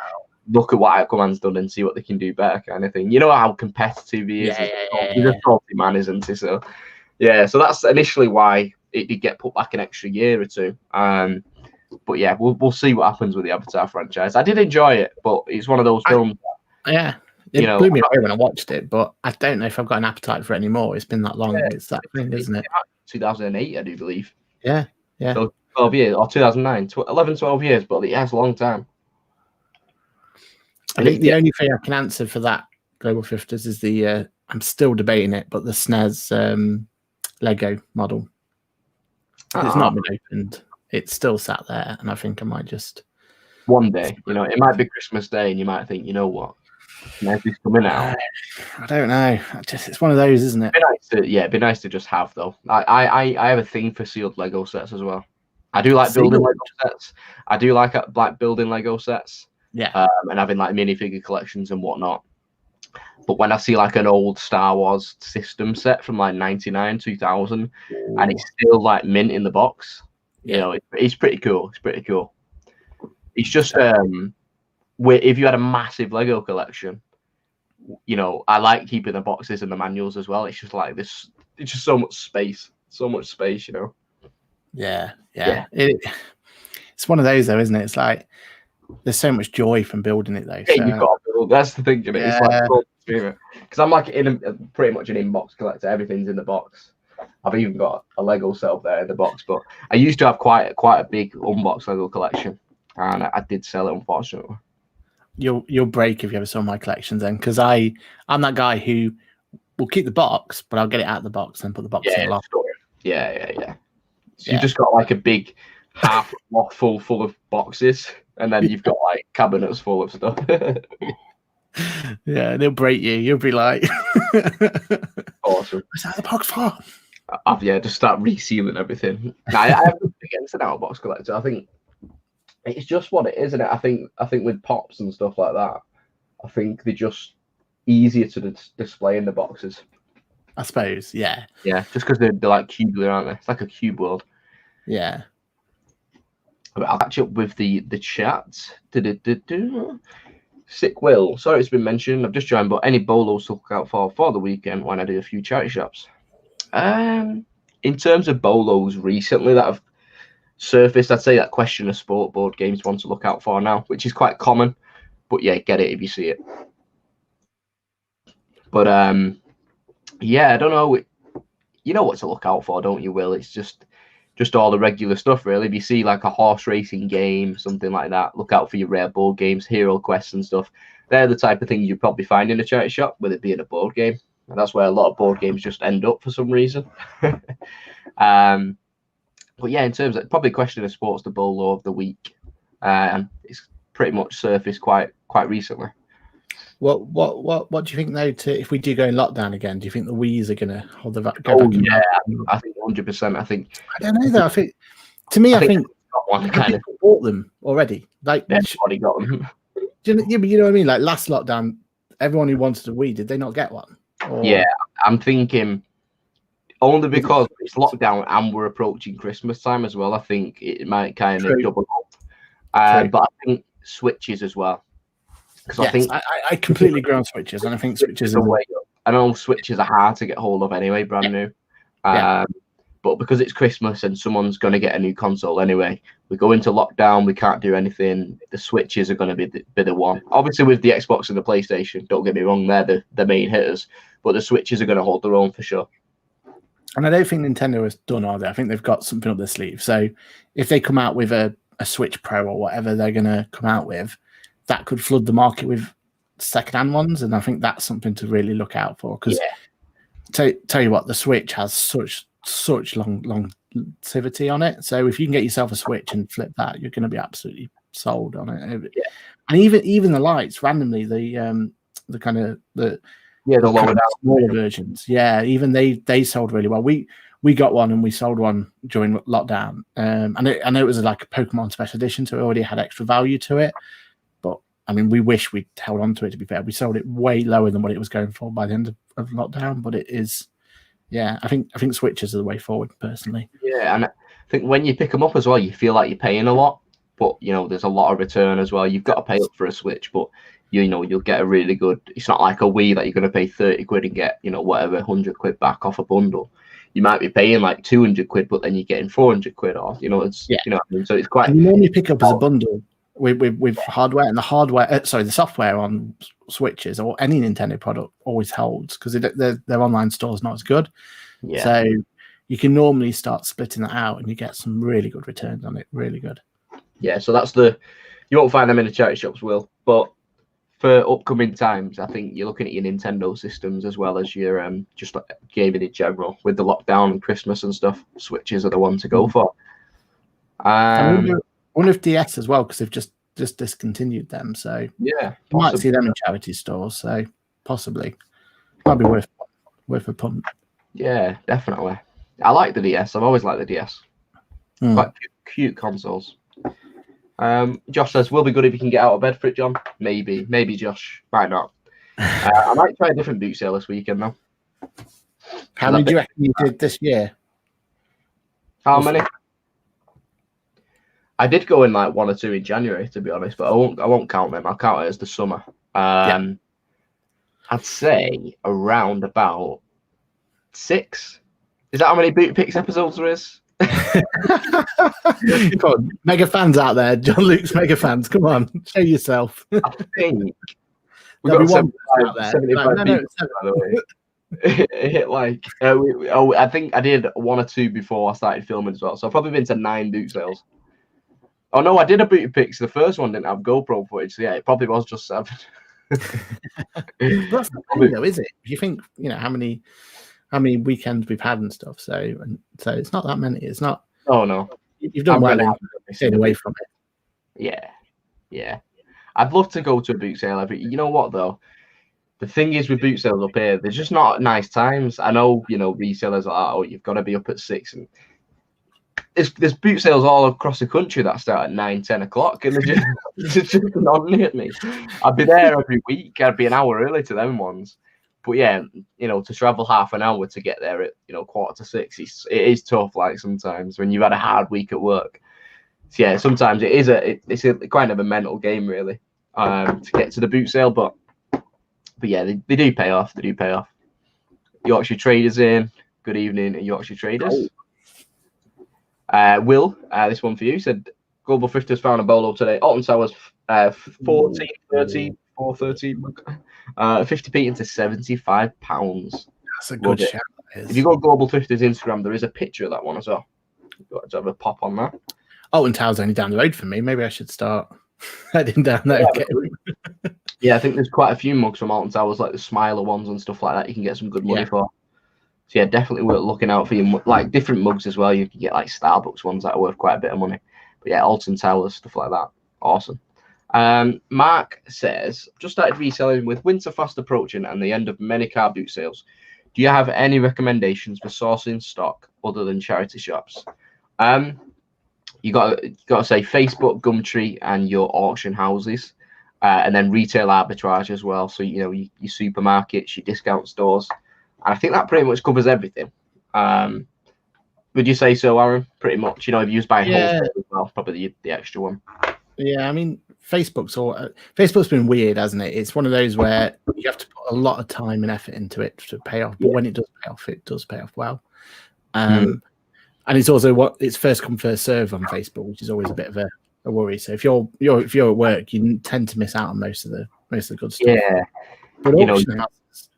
[SPEAKER 1] Look at what Aquaman's done and see what they can do better, kind of thing. You know how competitive he is. He's a salty man, isn't he? So, yeah, so that's initially why it did get put back an extra year or two. But yeah, we'll see what happens with the Avatar franchise. I did enjoy it, but it's one of those films.
[SPEAKER 2] It blew me away when I watched it, but I don't know if I've got an appetite for it anymore. It's been that long.
[SPEAKER 1] Yeah,
[SPEAKER 2] it's that thing, isn't it?
[SPEAKER 1] 2008, I do believe.
[SPEAKER 2] Yeah.
[SPEAKER 1] So 12 years, or 2009, 11, 12 years, but it's a long time.
[SPEAKER 2] I think the only thing I can answer for that Global 50s is the, I'm still debating it, but the SNES Lego model. It's not been opened. It's still sat there, and I think I might just...
[SPEAKER 1] One day, it might be Christmas Day, and you might think, you know what? It's coming out.
[SPEAKER 2] I don't know. It's one of those, isn't it?
[SPEAKER 1] It'd be nice to just have, though. I have a thing for sealed Lego sets as well. I do like building Lego sets. I do like building Lego sets.
[SPEAKER 2] Yeah.
[SPEAKER 1] And having like minifigure collections and whatnot. But when I see like an old Star Wars system set from like 99, 2000, and it's still like mint in the box, it's pretty cool. It's pretty cool. It's just if you had a massive Lego collection, I like keeping the boxes and the manuals as well. It's just like this. It's just so much space.
[SPEAKER 2] Yeah. It's one of those though, isn't it? It's like there's so much joy from building it though.
[SPEAKER 1] Yeah, you've got to build. That's the thing, it's like because I'm like pretty much an inbox collector. Everything's in the box. I've even got a Lego set up there in the box, but I used to have quite a big unboxed Lego collection, and I did sell it, unfortunately.
[SPEAKER 2] You'll break if you ever saw my collections then, because I'm that guy who will keep the box, but I'll get it out of the box and put the box in the loft.
[SPEAKER 1] Yeah. So you've just got like a big half loft full of boxes, and then you've got like cabinets full of stuff.
[SPEAKER 2] Yeah, they'll break you. You'll be like,
[SPEAKER 1] awesome.
[SPEAKER 2] What's that the box for?
[SPEAKER 1] Just start resealing everything. I have nothing against an out-of-box collector. I think it's just what it is, isn't it? I think with pops and stuff like that, I think they're just easier to display in the boxes.
[SPEAKER 2] I suppose, yeah.
[SPEAKER 1] Yeah, just because they're like cubular, aren't they? It's like a cube world.
[SPEAKER 2] Yeah.
[SPEAKER 1] But I'll catch up with the chat. Sick Will. Sorry it's been mentioned. I've just joined, but any Bolos to look out for the weekend when I do a few charity shops? In terms of Bolos recently that have surfaced, I'd say that Question of Sport board games one to look out for now, which is quite common. But yeah, get it if you see it. But yeah, I don't know. You know what to look out for, don't you, Will? It's just all the regular stuff, really. If you see like a horse racing game, something like that, look out for your rare board games, hero quests and stuff. They're the type of things you probably find in a charity shop, with it being a board game. And that's where a lot of board games just end up for some reason. But yeah, in terms of probably Question of Sports, the Bolo of the week. It's pretty much surfaced quite recently.
[SPEAKER 2] What do you think though? If we do go in lockdown again, do you think the Wii's are going to hold the back?
[SPEAKER 1] Yeah, I think 100%. I
[SPEAKER 2] don't know though. I think
[SPEAKER 1] one kind of
[SPEAKER 2] bought them already. Like
[SPEAKER 1] everybody got them.
[SPEAKER 2] But you know what I mean? Like last lockdown, everyone who wanted a Wii, did they not get one?
[SPEAKER 1] Yeah, I'm thinking only because it's lockdown and we're approaching Christmas time as well. I think it might kind of double up. But I think Switches as well.
[SPEAKER 2] Yes, I completely agree on Switches, and I think Switches are
[SPEAKER 1] way up. I know Switches are hard to get hold of anyway, brand new. But because it's Christmas and someone's going to get a new console anyway, we go into lockdown, we can't do anything. The Switches are going to be the one. Obviously, with the Xbox and the PlayStation, don't get me wrong, they're the main hitters, but the Switches are going to hold their own for sure.
[SPEAKER 2] And I don't think Nintendo has done, are they? I think they've got something up their sleeve. So if they come out with a Switch Pro or whatever they're going to come out with, that could flood the market with second-hand ones, and I think that's something to really look out for. Because tell you what, the Switch has such longevity on it. So if you can get yourself a Switch and flip that, you're going to be absolutely sold on it. Yeah. And even the lights, randomly, the kind of the lower down
[SPEAKER 1] smaller
[SPEAKER 2] versions, even they sold really well. We we got one and we sold one during lockdown. And I know it was like a Pokemon special edition, so it already had extra value to it. But I mean, we wish we'd held on to it, to be fair. We sold it way lower than what it was going for by the end of lockdown, but it is, yeah, I think switches are the way forward, personally.
[SPEAKER 1] Yeah, and I think when you pick them up as well, you feel like you're paying a lot, but you know, there's a lot of return as well. You've got to pay up for a Switch, but you know, you'll get a really good, it's not like a Wii that you're going to pay 30 quid and get, you know, whatever, 100 quid back off a bundle. You might be paying like 200 quid, but then you're getting 400 quid off, you know, it's, you know what I mean? So it's quite.
[SPEAKER 2] And you normally pick up as a bundle with hardware, and the hardware, the software on Switches or any Nintendo product always holds, because their online store is not as good.
[SPEAKER 1] Yeah.
[SPEAKER 2] So you can normally start splitting that out and you get some really good returns on it. Really good.
[SPEAKER 1] Yeah, so that's you won't find them in the charity shops, Will, but for upcoming times, I think you're looking at your Nintendo systems as well as your just like gaming in general. With the lockdown and Christmas and stuff, Switches are the one to go for.
[SPEAKER 2] I wonder if DS as well, because they've just discontinued them. So
[SPEAKER 1] yeah,
[SPEAKER 2] you might see them in charity stores. So possibly might be worth a punt.
[SPEAKER 1] Yeah, definitely. I like the DS. I've always liked the DS. Quite cute consoles. Josh says, will be good if you can get out of bed for it, John. Maybe, Josh. Might not. I might try a different boot sale this weekend, though.
[SPEAKER 2] How many do you reckon you did this year?
[SPEAKER 1] How many? I did go in like 1 or 2 in January, to be honest, but I won't count them. I'll count it as the summer. I'd say around about 6. Is that how many boot picks episodes there is?
[SPEAKER 2] Come on, mega fans out there. John Luke's mega fans. Come on, show yourself.
[SPEAKER 1] I think we
[SPEAKER 2] got
[SPEAKER 1] got 75 people, by the way. It hit like I think I did 1 or 2 before I started filming as well. So I've probably been to 9 boot sales. Oh no, I did a boot picks. The first one didn't have GoPro footage, so yeah, it probably was just 7.
[SPEAKER 2] That's not funny though, is it? If you think, you know, how many weekends we've had and stuff, so it's not that many. It's not.
[SPEAKER 1] Oh no,
[SPEAKER 2] you've done well in staying away from it.
[SPEAKER 1] Yeah. I'd love to go to a boot sale every. You know what though? The thing is with boot sales up here, there's just not nice times. I know, you know, resellers are like, oh, you've got to be up at 6, and there's boot sales all across the country that start at 9, 10 o'clock, and they're just not near me. I'd be there every week. I'd be an hour early to them ones. But yeah, you know, to travel half an hour to get there at, you know, 5:45, it is tough. Like sometimes when you've had a hard week at work. So yeah, sometimes it's a kind of a mental game really, to get to the boot sale. But yeah, they do pay off. They do pay off. Yorkshire Traders in. Good evening, Yorkshire Traders. Will, this one for you, said Global 50 has found a bolo today. Alton Towers 14, 13, 413. 50p into £75.
[SPEAKER 2] That's a good shout.
[SPEAKER 1] If you go to Global 50's Instagram, there is a picture of that one as well. You've got to have a pop on that.
[SPEAKER 2] Alton Towers only down the road from me. Maybe I should start heading down there.
[SPEAKER 1] Yeah, I think there's quite a few mugs from Alton Towers, like the Smiler ones and stuff like that. You can get some good money for. So yeah, definitely worth looking out for you. Like different mugs as well. You can get like Starbucks ones that are worth quite a bit of money. But yeah, Alton Towers, stuff like that. Awesome. Mark says, just started reselling with winter fast approaching and the end of many car boot sales. Do you have any recommendations for sourcing stock other than charity shops? You got to say Facebook, Gumtree, and your auction houses, and then retail arbitrage as well. So you know your supermarkets, your discount stores, and I think that pretty much covers everything. Would you say so, Aaron? Pretty much. You know, if you use buying wholesale as well, probably the extra one.
[SPEAKER 2] Yeah, I mean, Facebook's been weird, hasn't it? It's one of those where you have to put a lot of time and effort into it to pay off. But when it does pay off well. And it's also it's first come first serve on Facebook, which is always a bit of a worry. So if you're at work, you tend to miss out on most of the good stuff.
[SPEAKER 1] Yeah,
[SPEAKER 2] but auction houses,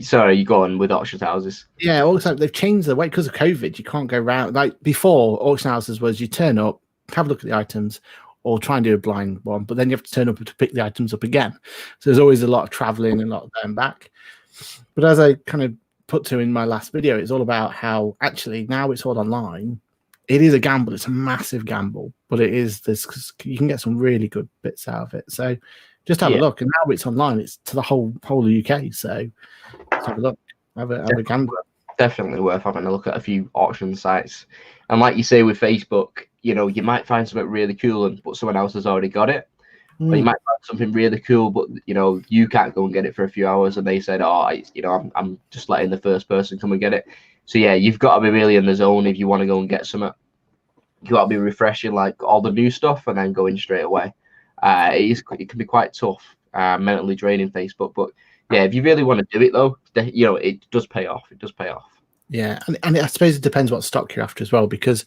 [SPEAKER 1] sorry, you go on with auction houses.
[SPEAKER 2] Yeah, also they've changed the way because of COVID. You can't go around like before. Auction houses was you turn up, have a look at the items, or try and do a blind one, but then you have to turn up to pick the items up again. So there's always a lot of traveling and a lot of going back. But as I kind of put to in my last video, it's all about how actually now it's all online. It is a gamble. It's a massive gamble, but it is this because you can get some really good bits out of it. So just have a look. And now it's online. It's to the whole of the UK. So let's have a look. Have a gamble.
[SPEAKER 1] Definitely worth having a look at a few auction sites. And like you say with Facebook, you know, you might find something really cool, but someone else has already got it. Or you might find something really cool, but you know you can't go and get it for a few hours, and they said, "Oh, you know, I'm just letting the first person come and get it." So yeah, you've got to be really in the zone if you want to go and get something. You got to be refreshing like all the new stuff and then going straight away. It can be quite tough, mentally draining Facebook, but yeah, if you really want to do it though, you know, it does pay off. It does pay off.
[SPEAKER 2] Yeah, and I suppose it depends what stock you're after as well, because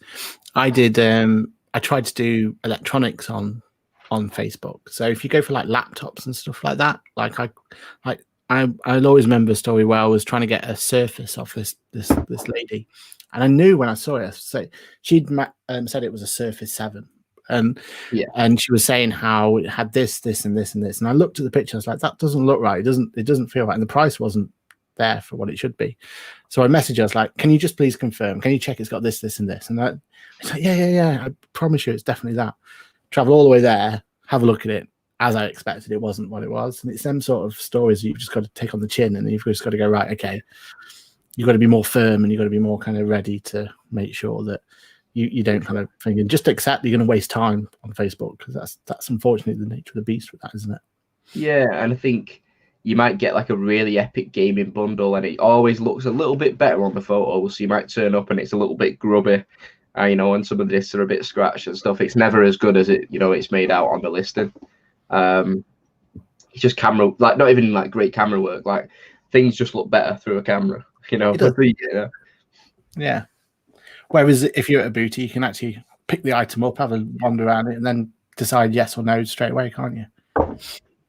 [SPEAKER 2] I did I tried to do electronics on Facebook. So if you go for like laptops and stuff like that, I'll always remember a story where I was trying to get a Surface off this lady, and I knew when I saw it, she'd said it was a Surface 7, and she was saying how it had this, and this, and this, and I looked at the picture, I was like, that doesn't look right. It doesn't feel right, and the price wasn't there for what it should be. So I messaged her, I was like, can you just please confirm? Can you check it's got this, this, and this? And it's like, yeah. I promise you, it's definitely that. Travel all the way there, have a look at it. As I expected, it wasn't what it was. And it's them sort of stories that you've just got to take on the chin, and you've just got to go, right, okay, you've got to be more firm, and you've got to be more kind of ready to make sure that you don't kind of think and just accept you're going to waste time on Facebook, because that's unfortunately the nature of the beast with that, isn't it?
[SPEAKER 1] Yeah, and I think you might get like a really epic gaming bundle, and it always looks a little bit better on the photos. So you might turn up and it's a little bit grubby, you know, and some of the discs are a bit scratched and stuff. It's never as good as it's made out on the listing. It's just camera, like not even like great camera work. Like things just look better through a camera, you know.
[SPEAKER 2] Yeah. Whereas if you're at a booty, you can actually pick the item up, have a wander around it, and then decide yes or no straight away, can't you?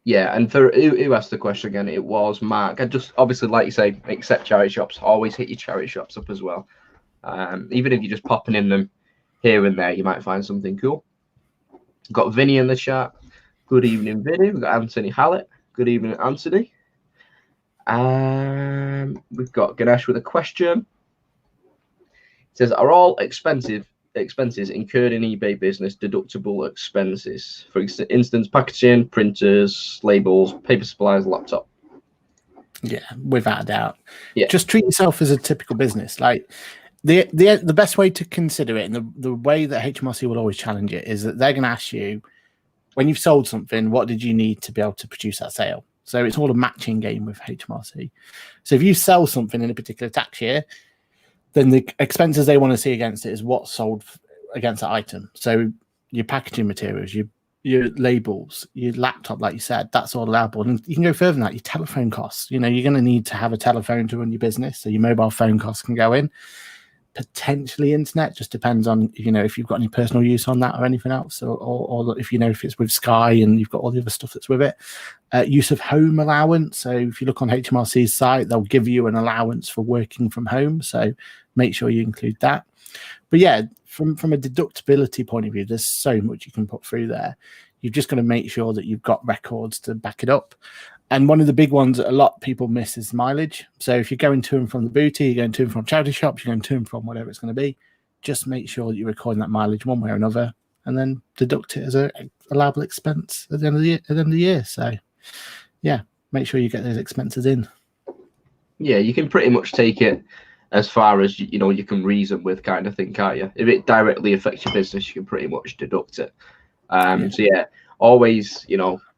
[SPEAKER 1] Yeah, and for who asked the question again, it was Mark. I just obviously, like you say, accept charity shops. Always hit your charity shops up as well. Even if you're just popping in them here and there, you might find something cool. Got Vinny in the chat. Good evening, Vinny. We've got Anthony Hallett. Good evening, Anthony. We've got Ganesh with a question. It says, are all expenses incurred in eBay business deductible expenses? For instance, packaging, printers, labels, paper supplies, laptop.
[SPEAKER 2] Yeah, without a doubt.
[SPEAKER 1] Yeah.
[SPEAKER 2] Just treat yourself as a typical business. Like the best way to consider it, and the way that HMRC will always challenge it, is that they're going to ask you, when you've sold something, what did you need to be able to produce that sale? So it's all a matching game with HMRC. So if you sell something in a particular tax year, then the expenses they want to see against it is what's sold against that item. So your packaging materials, your labels, your laptop, like you said, that's all allowable. And you can go further than that, your telephone costs. You know, you're going to need to have a telephone to run your business, so your mobile phone costs can go in. Potentially internet, just depends on, you know, if you've got any personal use on that or anything else, or if you know if it's with Sky and you've got all the other stuff that's with it. Use of home allowance. So if you look on HMRC's site, they'll give you an allowance for working from home. So make sure you include that. But yeah, from a deductibility point of view, there's so much you can put through there. You've just got to make sure that you've got records to back it up. And one of the big ones that a lot of people miss is mileage. So if you're going to and from the booty, you're going to and from charity shops, you're going to and from whatever it's going to be, just make sure that you're recording that mileage one way or another, and then deduct it as a allowable expense at the end of the year. So yeah, make sure you get those expenses in. Yeah,
[SPEAKER 1] you can pretty much take it as far as you can reason with, kind of thing, can't you? If it directly affects your business, you can pretty much deduct it. So yeah, always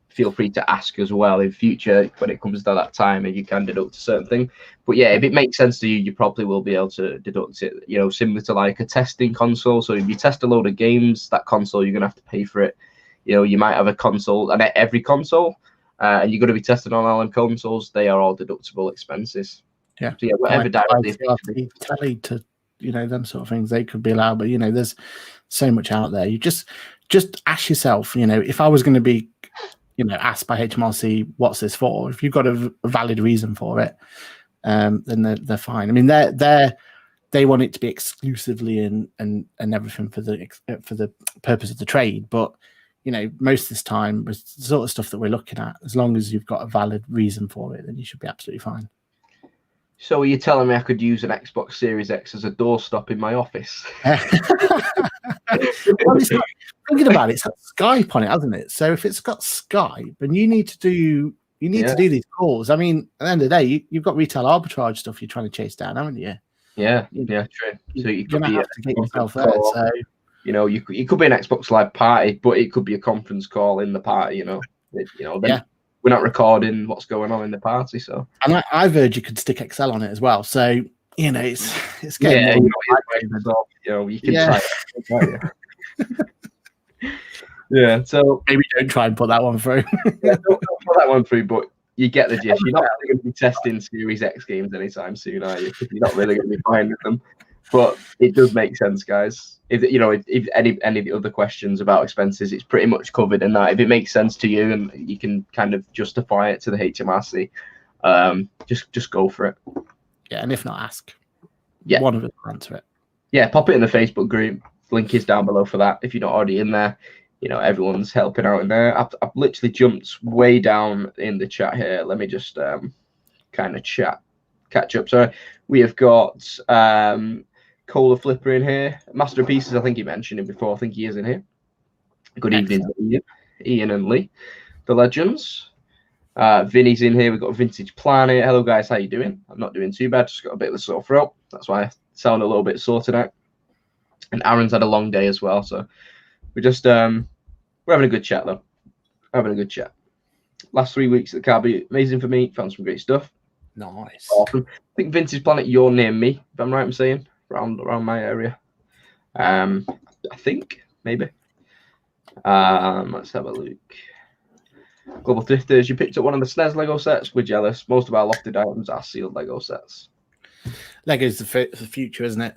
[SPEAKER 1] feel free to ask as well in future when it comes to that time if you can deduct a certain thing. But yeah, if it makes sense to you, you probably will be able to deduct it, similar to like a testing console. So if you test a load of games, that console, you're going to have to pay for it. You might have a console, and every console, and you're going to be testing on all them consoles, they are all deductible expenses.
[SPEAKER 2] Yeah.
[SPEAKER 1] So yeah, whatever directly
[SPEAKER 2] telly to, them sort of things, they could be allowed. But, there's so much out there. You just ask yourself, if I was going to be, asked by HMRC, what's this for? If you've got a valid reason for it, then they're fine. I mean, they want it to be exclusively and everything for the purpose of the trade. But most of this time, with the sort of stuff that we're looking at, as long as you've got a valid reason for it, then you should be absolutely fine.
[SPEAKER 1] So are you telling me I could use an Xbox Series X as a doorstop in my office?
[SPEAKER 2] Well, thinking about it, it's got Skype on it, hasn't it? So if it's got Skype and you need to do these calls, I mean, at the end of the day, you've got retail arbitrage stuff you're trying to chase down, haven't you?
[SPEAKER 1] Yeah, true. So you could be
[SPEAKER 2] have to get yourself there.
[SPEAKER 1] call,
[SPEAKER 2] so
[SPEAKER 1] you could be an Xbox Live party, but it could be a conference call in the party. Then we're not recording what's going on in the party. So,
[SPEAKER 2] and I've heard you could stick Excel on it as well. So it's getting more.
[SPEAKER 1] You can try it. Yeah, so
[SPEAKER 2] maybe don't try and put that one through.
[SPEAKER 1] don't put that one through, but you get the gist. You're not really going to be testing Series X games anytime soon, are you? You're not really going to be finding them. But it does make sense, guys. If any of the other questions about expenses, it's pretty much covered in that. If it makes sense to you and you can kind of justify it to the HMRC, just go for it.
[SPEAKER 2] Yeah, and if not, ask.
[SPEAKER 1] Yeah,
[SPEAKER 2] one of us will answer it.
[SPEAKER 1] Yeah, pop it in the Facebook group. Link is down below for that. If you're not already in there, everyone's helping out in there. I've literally jumped way down in the chat here. Let me just kind of catch up. So we have got Cola Flipper in here. Master of Pieces, I think you mentioned him before. I think he is in here. Good evening, Ian and Lee, the legends. Vinny's in here. We've got Vintage Planet. Hello, guys. How you doing? I'm not doing too bad. Just got a bit of a sore throat. That's why I sound a little bit sore tonight. And Aaron's had a long day as well. So we're just we're having a good chat, though. Having a good chat. Last 3 weeks at the car be amazing for me. Found some great stuff.
[SPEAKER 2] Nice.
[SPEAKER 1] Awesome. I think Vintage Planet, you're near me, if I'm right in saying, around my area. I think, maybe. Let's have a look. Global Thrifters, you picked up one of the SNES Lego sets. We're jealous. Most of our lofted items are sealed Lego sets.
[SPEAKER 2] Lego's the future, isn't it?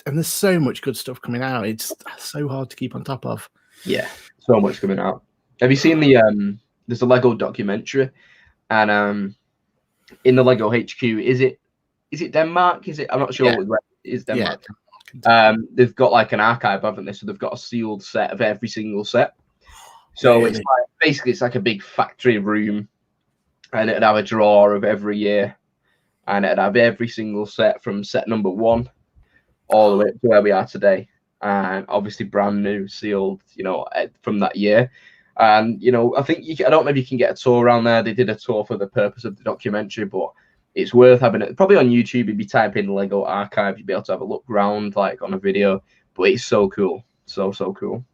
[SPEAKER 2] And there's so much good stuff coming out. It's so hard to keep on top of.
[SPEAKER 1] Yeah, so much coming out. Have you seen there's a Lego documentary, and in the Lego HQ, is it Denmark? I'm not sure.
[SPEAKER 2] Yeah.
[SPEAKER 1] Where it is Denmark.
[SPEAKER 2] Yeah.
[SPEAKER 1] They've got like an archive, haven't they? So they've got a sealed set of every single set. So really? It's like a big factory room, and it'd have a drawer of every year, and it'd have every single set from set number 1 all the way up to where we are today, and obviously brand new, sealed, from that year. And I think I don't know if you can get a tour around there. They did a tour for the purpose of the documentary, but it's worth having it. Probably on YouTube, if you type in Lego Archive, you'll be able to have a look around like on a video. But it's so cool, so cool.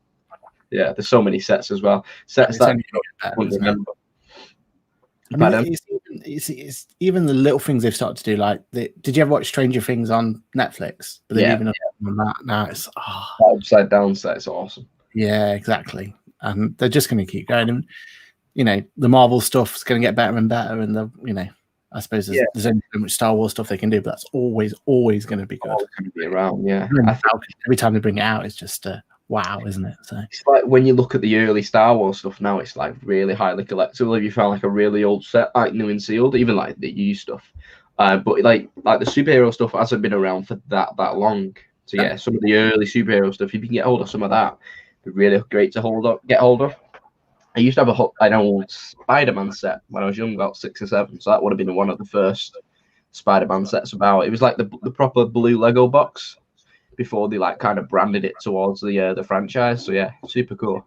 [SPEAKER 1] Yeah, there's so many sets as well. Sets that I wouldn't remember.
[SPEAKER 2] It's even the little things they've started to do. Like, did you ever watch Stranger Things on Netflix? But even on that now, it's
[SPEAKER 1] that upside down set is awesome.
[SPEAKER 2] Yeah, exactly. And they're just going to keep going. And the Marvel stuff is going to get better and better. And I suppose there's only so much Star Wars stuff they can do, but that's always going to be good.
[SPEAKER 1] Always going to be around, yeah.
[SPEAKER 2] Every time they bring it out, it's just wow, isn't it? So
[SPEAKER 1] it's like when you look at the early Star Wars stuff now, it's like really highly collectible. If you found like a really old set, like new and sealed, even like the used stuff. But like the superhero stuff hasn't been around for that long. So yeah, some of the early superhero stuff, if you can get hold of some of that, it'd be really great to get hold of. I used to have an old Spider-Man set when I was young, about 6 or 7. So that would have been one of the first Spider-Man sets about. It was like the proper blue Lego box before they like kind of branded it towards the franchise. So yeah, super cool.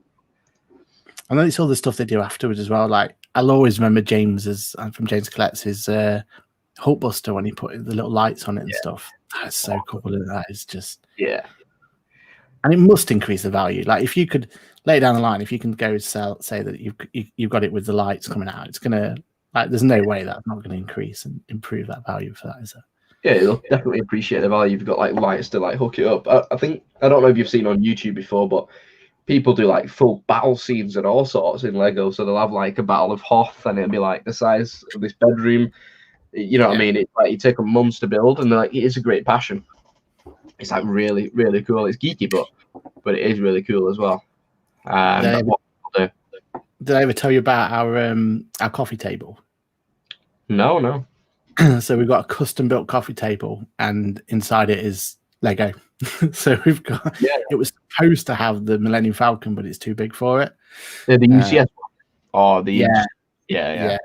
[SPEAKER 2] And then it's all the stuff they do afterwards as well. Like I'll always remember from James Collects his Hulkbuster when he put the little lights on it and stuff. That's so cool. That is just and it must increase the value. Like if you could lay down the line, if you can go say that you've got it with the lights coming out, it's gonna there's no way that's not going to increase and improve that value for that, is there?
[SPEAKER 1] Yeah, you'll definitely appreciate the value. You've got like lights to like hook it up. I think I don't know if you've seen on YouTube before, but people do like full battle scenes and all sorts in Lego. So they'll have like a battle of Hoth, and it'll be like the size of this bedroom. You know what I mean? It's like you take them months to build, and like it is a great passion. It's like really, really cool. It's geeky, but it is really cool as well.
[SPEAKER 2] Did I ever tell you about our coffee table?
[SPEAKER 1] No.
[SPEAKER 2] So we've got a custom built coffee table, and inside it is Lego. So we've got it was supposed to have the Millennium Falcon, but it's too big for it.
[SPEAKER 1] The UCS one.
[SPEAKER 2] Yeah.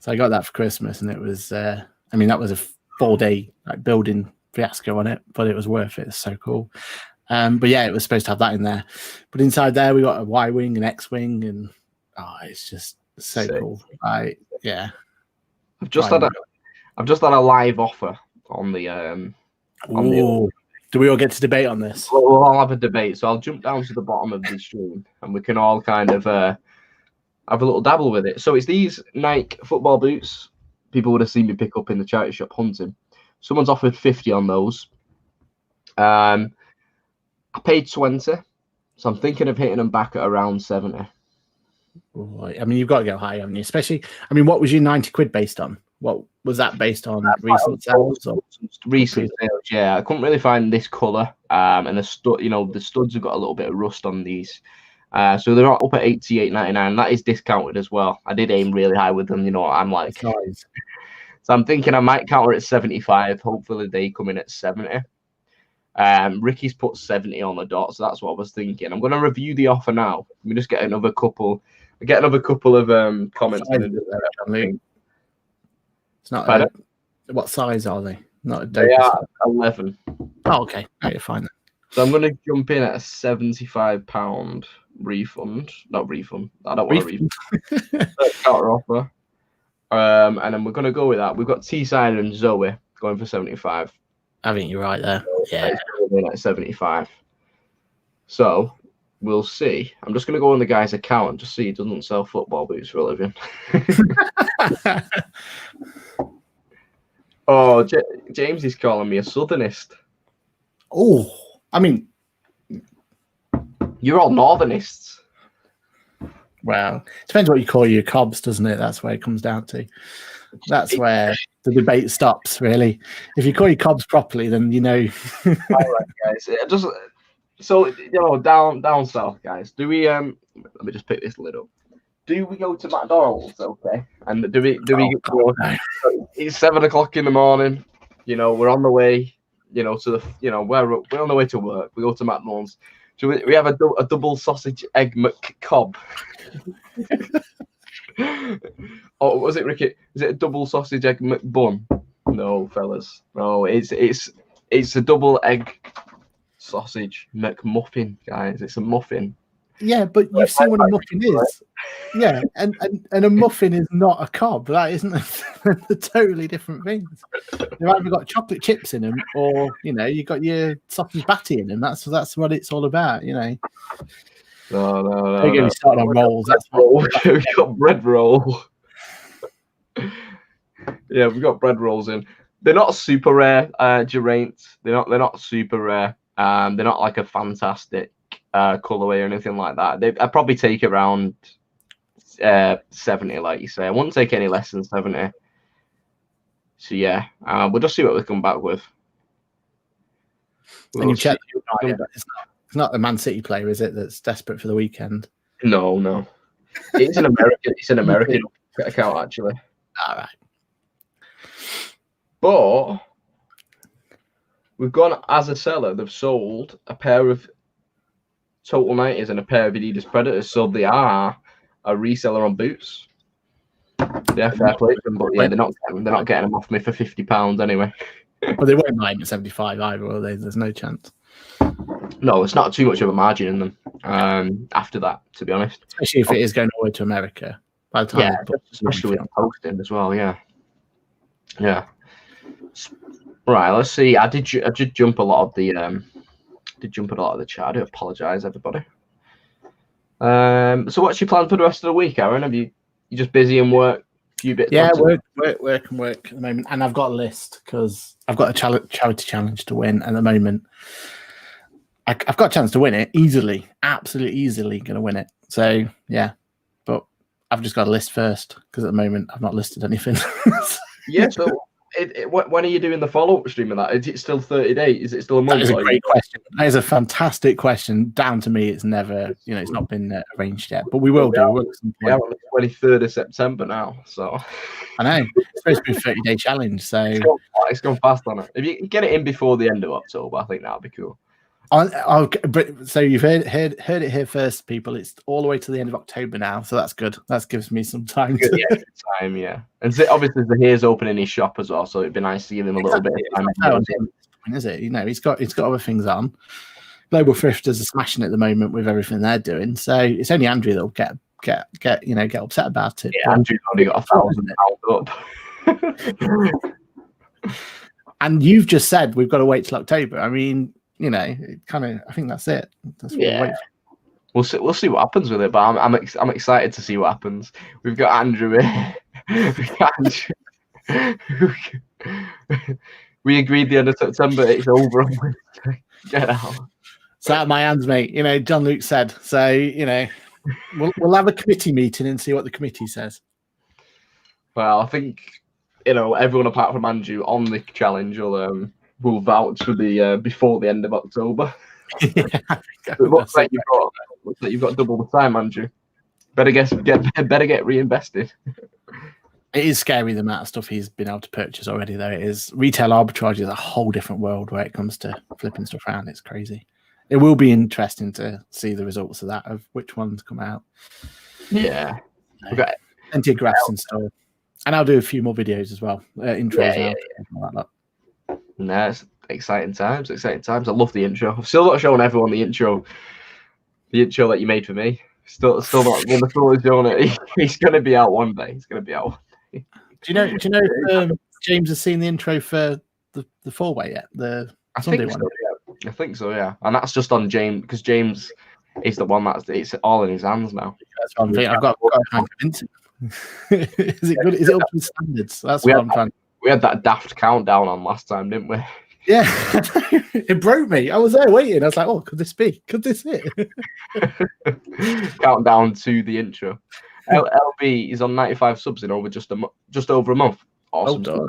[SPEAKER 2] So I got that for Christmas, and it was that was a 4-day building fiasco on it, but it was worth it. It's so cool. But yeah, it was supposed to have that in there. But inside there we got a Y-wing and X-wing, and it's just so cool. I've just had a live offer
[SPEAKER 1] on the
[SPEAKER 2] Ooh. Do we all get to debate on this?
[SPEAKER 1] We'll all have a debate. So I'll jump down to the bottom of the stream, and we can all kind of have a little dabble with it. So it's these Nike football boots. People would have seen me pick up in the charity shop hunting. Someone's offered 50 on those. I paid 20, so I'm thinking of hitting them back at around 70.
[SPEAKER 2] I mean, you've got to go high, haven't you? Especially, I mean, what was your 90 quid based on? What was that based on? Recent sales? Or?
[SPEAKER 1] Recent sales, yeah. I couldn't really find this color, and the studs have got a little bit of rust on these. So they're up at 88.99. That is discounted as well. I did aim really high with them. You know, I'm like,
[SPEAKER 2] nice.
[SPEAKER 1] So I'm thinking I might counter at 75. Hopefully they come in at 70. Ricky's put 70 on the dot, so that's what I was thinking. I'm going to review the offer now. Let me just get another couple. Get another couple of comments.
[SPEAKER 2] It's not. What size are they? Not a
[SPEAKER 1] they are 11.
[SPEAKER 2] Oh, okay. No, you're fine then.
[SPEAKER 1] So I'm going to jump in at a £75 refund. Not refund. I don't want a refund. Counter offer. And then we're going to go with that. We've got T-Side and Zoe going for 75.
[SPEAKER 2] I think you're right there. Yeah.
[SPEAKER 1] At 75. So we'll see. I'm just going to go on the guy's account and just see he doesn't sell football boots for a living. Oh, James is calling me a Southernist.
[SPEAKER 2] Oh, I mean,
[SPEAKER 1] you're all Northernists.
[SPEAKER 2] Well, depends what you call your cobs, doesn't it? That's where it comes down to. That's where the debate stops, really. If you call your cobs properly, then you know.
[SPEAKER 1] All right, guys. Just so down south, guys. Do we let me just pick this lid up. Do we go to McDonald's? Okay, and do we? No. It's 7 o'clock in the morning. You know, we're on the way. You know, to the. You know, we're on the way to work. We go to McDonald's. So we have a double sausage egg McCob. Oh, was it Ricky? Is it a double sausage egg McBun? No, fellas. No, it's a double egg sausage McMuffin, guys. It's a muffin.
[SPEAKER 2] Yeah, but you've seen what a muffin is. Yeah, and a muffin is not a cob. That isn't they're totally different things. You've either got chocolate chips in them, or you got your sausage batty in them. That's what it's all about. No.
[SPEAKER 1] Don't
[SPEAKER 2] get me started on rolls. That's
[SPEAKER 1] we got bread roll. Yeah, we've got bread rolls in. They're not super rare, Geraint. They're not super rare. They're not like a fantastic colorway or anything like that. I'd probably take around 70, like you say. I wouldn't take any less than 70. So yeah, we'll just see what we come back with.
[SPEAKER 2] And you check. It's not the Man City player, is it? That's desperate for the weekend.
[SPEAKER 1] No. It's an American. It's an American account, actually.
[SPEAKER 2] All right.
[SPEAKER 1] But we've gone as a seller. They've sold a pair of Total 90s and a pair of Adidas Predators, so they are a reseller on boots. Yeah, fair play to them, but yeah, they're not getting them off me for £50 anyway.
[SPEAKER 2] Well, they won't buy them at 75 either, will they? There's no chance.
[SPEAKER 1] No, it's not too much of a margin in them. After that, to be honest,
[SPEAKER 2] especially if it is going all the way to America. By the time,
[SPEAKER 1] especially with posting as well. Yeah. Right. Let's see. I did jump a lot of the chat. I do apologise, everybody. So what's your plan for the rest of the week, Aaron? Have you just busy and work? A few bits.
[SPEAKER 2] Yeah, work at the moment, and I've got a list because I've got a charity challenge to win at the moment. I've got a chance to win it easily, absolutely easily going to win it. So yeah, but I've just got a list first because at the moment I've not listed anything.
[SPEAKER 1] Yeah. So when are you doing the follow-up stream of that? Is it still 30 days? Is it still a month?
[SPEAKER 2] That is a great question. That is a fantastic question. Down to me, it's never, it's not been arranged yet, but we will do.
[SPEAKER 1] We're on the 23rd of September now, so
[SPEAKER 2] I know it's supposed to be a 30-day challenge. So
[SPEAKER 1] it's gone fast on it. If you can get it in before the end of October, I think that would be cool.
[SPEAKER 2] So you've heard it here first, people. It's all the way to the end of October now, so that's good. That gives me some time.
[SPEAKER 1] Yeah. And so obviously the Hair's opening his shop as well, so it'd be nice to give him a little bit of time.
[SPEAKER 2] Is it? He's got other things on. Global Thrifters are smashing at the moment with everything they're doing. So it's only Andrew that'll get upset about it. Yeah,
[SPEAKER 1] Andrew's only got £1,000 up.
[SPEAKER 2] And you've just said we've got to wait till October. I mean, you know, I think that's it. That's what we'll wait for.
[SPEAKER 1] We'll see what happens with it, but I'm excited to see what happens. We've got Andrew here. We agreed the end of September. It's over. Get out.
[SPEAKER 2] It's out of my hands, mate. You know, John Luke said. So, you know, we'll have a committee meeting and see what the committee says.
[SPEAKER 1] Well, I think, you know, everyone apart from Andrew on the challenge will vouch for the before the end of October. It looks like you've got double the time, Andrew. Better get reinvested.
[SPEAKER 2] It is scary the amount of stuff he's been able to purchase already, though. It is retail arbitrage is a whole different world where it comes to flipping stuff around. It's crazy. It will be interesting to see the results of that, of which ones come out.
[SPEAKER 1] Yeah,
[SPEAKER 2] we've got plenty of graphs installed, and I'll do a few more videos as well. Intros.
[SPEAKER 1] No, it's exciting times. Exciting times. I love the intro. I've still not shown everyone the intro that you made for me. Still not. When the doing it, he's going to be out one day. He's going to be out.
[SPEAKER 2] Do you know if James has seen the intro for the 4-way yet? The Sunday one.
[SPEAKER 1] I think so, yeah. And that's just on James, because James is the one it's all in his hands now.
[SPEAKER 2] That's what I'm thinking. I've got to try and convince him. Is it good? Is it up to standards? That's what I'm trying.
[SPEAKER 1] We had that daft countdown on last time, didn't we?
[SPEAKER 2] Yeah, it broke me. I was there waiting. I was like, "Oh, could this be? Could this it?"
[SPEAKER 1] Countdown to the intro. LB is on 95 subs in just over a month. Awesome stuff.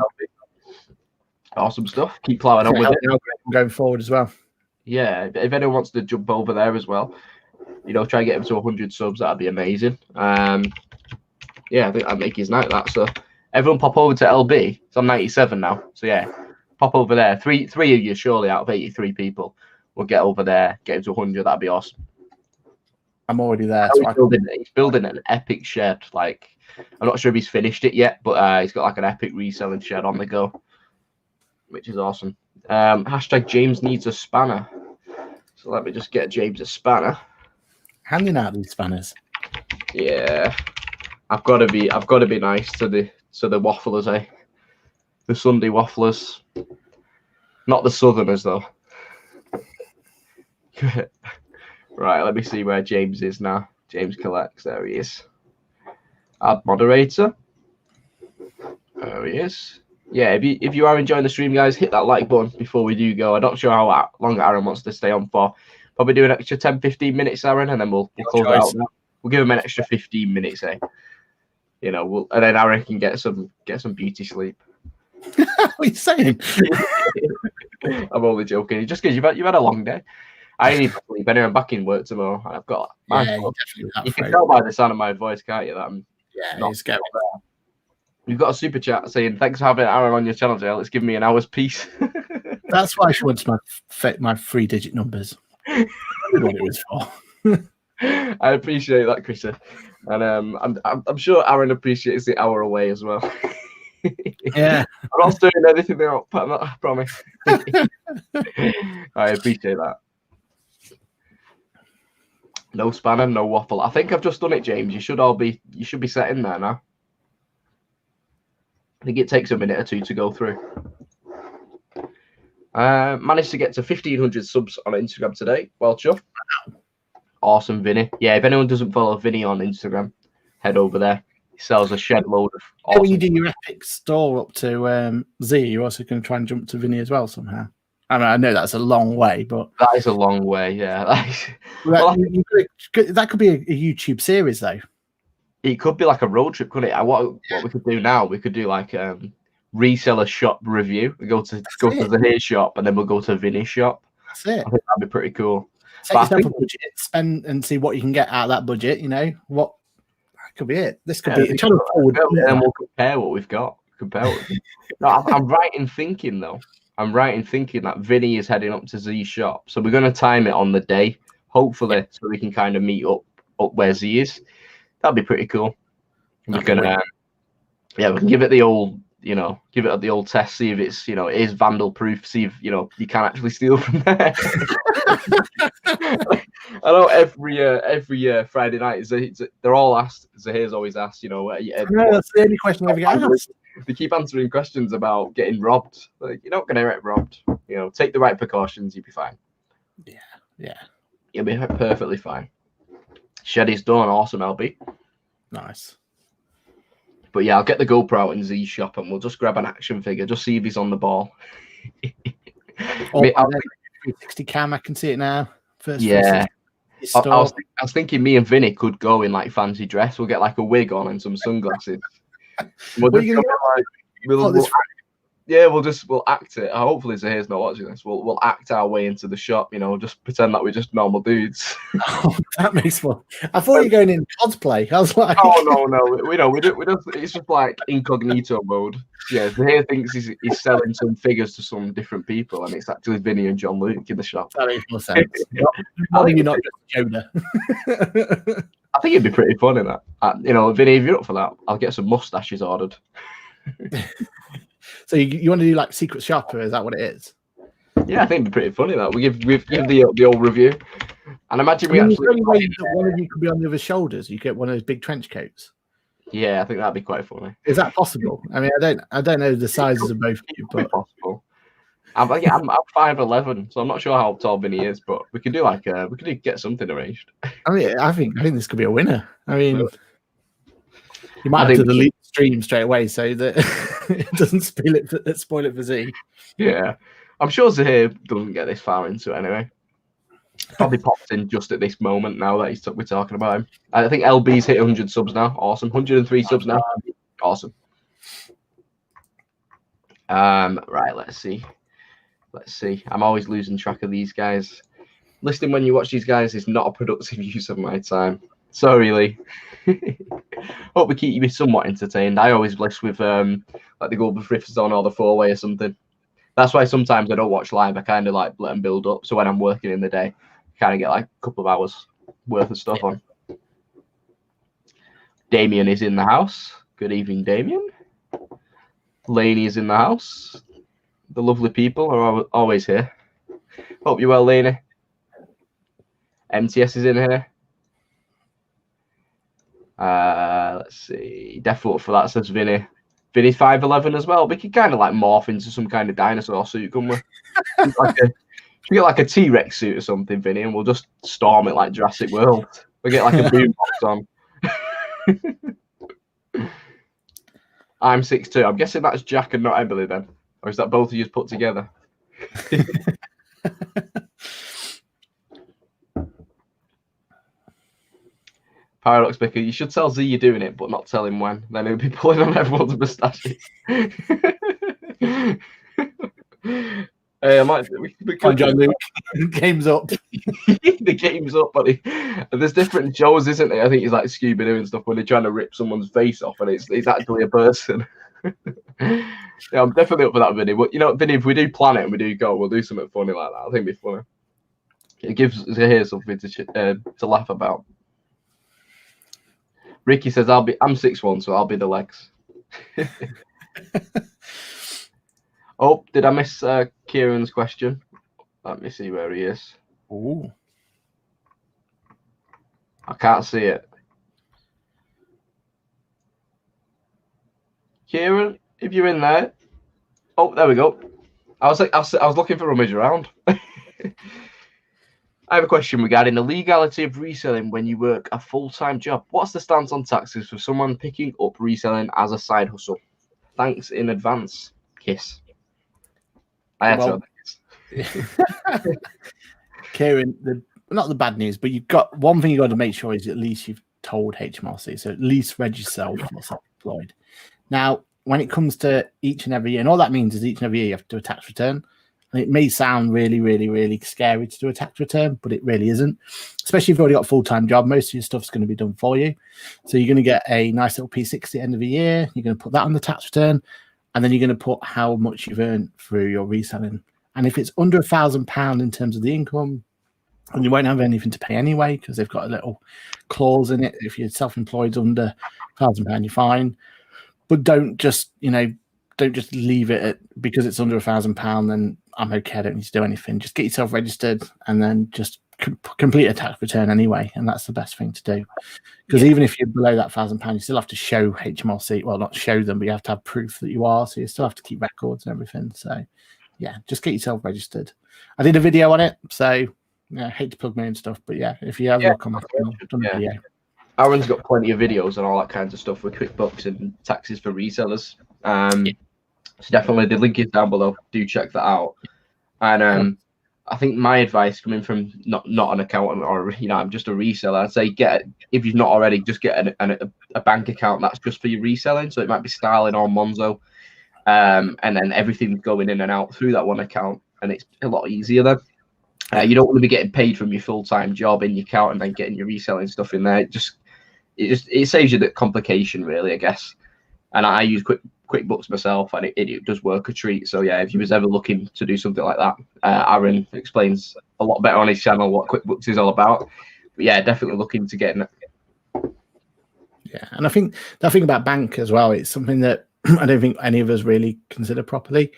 [SPEAKER 1] Awesome stuff. Keep plowing on with it.
[SPEAKER 2] Going forward as well.
[SPEAKER 1] Yeah, if anyone wants to jump over there as well, you know, try and get him to 100 subs. That'd be amazing. Yeah, I think I'd make his night that. So everyone pop over to LB. It's on 97 now. So yeah, pop over there. Three of you surely out of 83 people will get over there, get him to 100. That'd be awesome.
[SPEAKER 2] I'm already there.
[SPEAKER 1] He's building an epic shed. Like, I'm not sure if he's finished it yet, but he's got like an epic reselling shed on the go, which is awesome. Hashtag James needs a spanner. So let me just get James a spanner.
[SPEAKER 2] Handing out these spanners.
[SPEAKER 1] Yeah, I've got to be nice to the wafflers, eh? The Sunday wafflers, not the Southerners though. Right, let me see where James is now. James collects. There he is. Add moderator. There he is. Yeah, if you are enjoying the stream, guys, hit that like button before we do go. I'm not sure how long Aaron wants to stay on for. Probably do an extra 10-15 minutes, Aaron, and then we'll close it out. We'll give him an extra 15 minutes, eh? You know, and then Aaron can get some beauty sleep.
[SPEAKER 2] What are you saying?
[SPEAKER 1] I'm only joking. Just because you've had a long day. I need to sleep anyway. I'm back in work tomorrow. I've got. You can tell by the sound of my voice, can't you? That I'm
[SPEAKER 2] he's going
[SPEAKER 1] there. We've got a super chat saying, "Thanks for having Aaron on your channel, Joel. It's given me an hour's peace."
[SPEAKER 2] That's why she wants my 3-digit numbers. That's what it was for.
[SPEAKER 1] I appreciate that, Chrissy, and I'm sure Aaron appreciates the hour away as well.
[SPEAKER 2] Yeah,
[SPEAKER 1] I'm not doing anything else, I promise. I appreciate that. No spanner, no waffle. I think I've just done it, James. You should be set in there now. I think it takes a minute or two to go through. Managed to get to 1,500 subs on Instagram today. Well, chuffed. Awesome, Vinny. Yeah, if anyone doesn't follow Vinny on Instagram, head over there. He sells a shed load of awesome.
[SPEAKER 2] When you do your epic store up to Z, you're also going to try and jump to Vinny as well somehow. I mean, I know that's a long way, but
[SPEAKER 1] that is a long way. Yeah,
[SPEAKER 2] that could be a YouTube series, though.
[SPEAKER 1] It could be like a road trip, couldn't it? What we could do now, we could do like reseller shop review. We go to the hair shop, and then we'll go to Vinny's shop.
[SPEAKER 2] That's it.
[SPEAKER 1] I think that'd be pretty cool.
[SPEAKER 2] Take yourself a budget, spend and see what you can get out of that budget. You know what? That could be it. This could be a channel forward,
[SPEAKER 1] and we'll compare what we've got. No, I'm right in thinking though. I'm right in thinking that Vinny is heading up to Z's shop, so we're going to time it on the day, hopefully, so we can kind of meet up where Z is. That'd be pretty cool. We can, we can give it the old, the old test, see if it's, it is vandal proof, see if, you can actually steal from there. I know every Friday night, they're all asked, Zahir's always asked,
[SPEAKER 2] no, that's the only question I ever get asked.
[SPEAKER 1] they keep answering questions about getting robbed. Like, you're not going to get robbed. You know, take the right precautions, you'll be fine.
[SPEAKER 2] Yeah.
[SPEAKER 1] You'll be perfectly fine. Shed is done. Awesome, LB.
[SPEAKER 2] Nice.
[SPEAKER 1] But yeah, I'll get the GoPro out in Z's shop and we'll just grab an action figure, just see if he's on the ball.
[SPEAKER 2] Oh, 360 cam, I can see it now.
[SPEAKER 1] I was thinking me and Vinny could go in like fancy dress. We'll get like a wig on and some sunglasses. We'll act it. Hopefully Zahir's not watching this. We'll act our way into the shop, you know, just pretend that we're just normal dudes.
[SPEAKER 2] Oh, that makes fun. I thought you were going in cosplay. I was like,
[SPEAKER 1] oh no, we don't. It's just like incognito mode. Yeah, Zahir thinks he's selling some figures to some different people, and it's actually Vinny and John Luke in the shop.
[SPEAKER 2] That makes more sense. I think you're not just Yoda.
[SPEAKER 1] I think it'd be pretty fun in that. You know, Vinny, if you're up for that, I'll get some mustaches ordered.
[SPEAKER 2] So you want to do like Secret Shopper? Is that what it is?
[SPEAKER 1] Yeah, I think it'd be pretty funny that we give the old review, and imagine we actually.
[SPEAKER 2] One of you could be on the other shoulders. You get one of those big trench coats.
[SPEAKER 1] Yeah, I think that'd be quite funny.
[SPEAKER 2] Is that possible? I mean, I don't know the sizes of both of you, but
[SPEAKER 1] possible. I'm 5'11", so I'm not sure how tall Vinny is, but we could get something arranged.
[SPEAKER 2] I mean, I think this could be a winner. I mean, you might have to delete the stream straight away so that it doesn't spoil it for Z.
[SPEAKER 1] Yeah, I'm sure Zahir doesn't get this far into it anyway. Probably popped in just at this moment now that we're talking about him. I think LB's hit 100 subs now. Awesome. 103 subs now. Awesome. Right, let's see. I'm always losing track of these guys. Listening when you watch these guys is not a productive use of my time. Sorry, Lee. Hope we keep you somewhat entertained. I always list with like the Global Thrift Zone or the 4-way or something. That's why sometimes I don't watch live. I kind of like let them build up. So when I'm working in the day, I kind of get like a couple of hours worth of stuff on. Damien is in the house. Good evening, Damien. Laney is in the house. The lovely people are always here. Hope you're well, Laney. MTS is in here. Let's see. Definitely for that, says Vinny. Vinny's 5'11" as well. We could kind of like morph into some kind of dinosaur suit, couldn't we? Should we get like a T-Rex suit or something, Vinny, and we'll just storm it like Jurassic World. We'll get like a boombox on. I'm 6'2". I'm guessing that's Jack and not Emily then. Or is that both of you put together? Paradox Bicker, you should tell Z you're doing it, but not tell him when. Then he'll be pulling on everyone's moustaches.
[SPEAKER 2] John Luke. Game's up.
[SPEAKER 1] The game's up, buddy. There's different shows, isn't there? I think he's like Scooby-Doo and stuff when they're trying to rip someone's face off and it's actually a person. Yeah, I'm definitely up for that, Vinny. But you know, Vinny, if we do plan it and we do go, we'll do something funny like that. I think it'd be funny. It gives here something to laugh about. Ricky says I'm 6'1", so I'll be the legs. Oh, did I miss Kieran's question? Let me see where he is.
[SPEAKER 2] Ooh.
[SPEAKER 1] I can't see it. Kieran, if you're in there. Oh, there we go. I was looking for rummage around. I have a question regarding the legality of reselling when you work a full-time job. What's the stance on taxes for someone picking up reselling as a side hustle? Thanks in advance. Kiss. I had to.
[SPEAKER 2] Kieran, not the bad news, but you've got one thing you got to make sure is at least you've told HMRC, so at least register yourself as self-employed. Now, when it comes to each and every year, and all that means is each and every year you have to do a tax return. And it may sound really, really, really scary to do a tax return, but it really isn't. Especially if you've already got a full-time job, most of your stuff's going to be done for you. So you're going to get a nice little P60 at the end of the year. You're going to put that on the tax return, and then you're going to put how much you've earned through your reselling. And if it's under £1,000 in terms of the income, and you won't have anything to pay anyway because they've got a little clause in it. If you're self-employed under £1,000, you're fine. But don't just leave it at because it's under £1,000. Then I'm okay. I don't need to do anything. Just get yourself registered and then just complete a tax return anyway, and that's the best thing to do. Because even if you're below that £1,000, you still have to show HMRC. Well, not show them, but you have to have proof that you are. So you still have to keep records and everything. So yeah, just get yourself registered. I did a video on it, so yeah, I hate to plug me and stuff, but yeah, if you have a look on my channel, I've done a video.
[SPEAKER 1] Aaron's got plenty of videos and all that kinds of stuff with QuickBooks and taxes for resellers. So definitely the link is down below. Do check that out. And I think my advice coming from not an accountant or I'm just a reseller, I'd say if you've not already, just get a bank account that's just for your reselling. So it might be Starling or Monzo, and then everything's going in and out through that one account, and it's a lot easier then. You don't want to be getting paid from your full-time job in your account and then getting your reselling stuff in there. It saves you the complication, really, I guess. And I use QuickBooks myself, and it does work a treat. So yeah, if you was ever looking to do something like that, Aaron explains a lot better on his channel what QuickBooks is all about. But yeah, definitely looking to get in it.
[SPEAKER 2] Yeah, and I think that thing about bank as well, it's something that I don't think any of us really consider properly.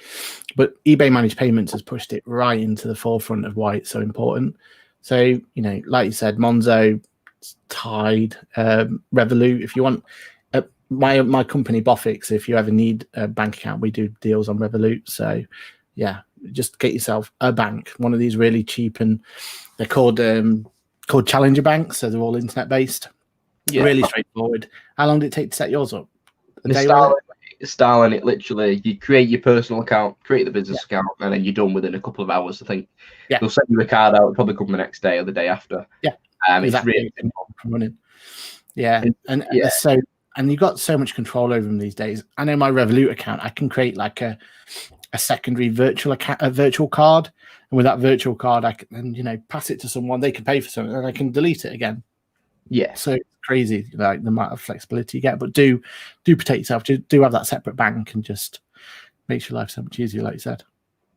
[SPEAKER 2] But eBay Managed Payments has pushed it right into the forefront of why it's so important. So, like you said, Monzo, Tide, Revolut, if you want my company Bofix, if you ever need a bank account, we do deals on Revolut. So yeah, just get yourself a bank, one of these really cheap, and they're called challenger banks, so they're all internet based. Really straightforward. How long did it take to set yours up?
[SPEAKER 1] Starling, it literally, you create your personal account, create the business account, and then you're done within a couple of hours. I think they'll send you a card out, it'll probably come the next day or the day after.
[SPEAKER 2] Exactly.
[SPEAKER 1] It's really simple.
[SPEAKER 2] Running. And you've got so much control over them these days. I know my Revolut account, I can create like a secondary virtual account, a virtual card, and with that virtual card, I can pass it to someone. They can pay for something, and I can delete it again. Yeah, so it's crazy, like the amount of flexibility you get. But do protect yourself. Do have that separate bank, and just makes your life so much easier, like you said.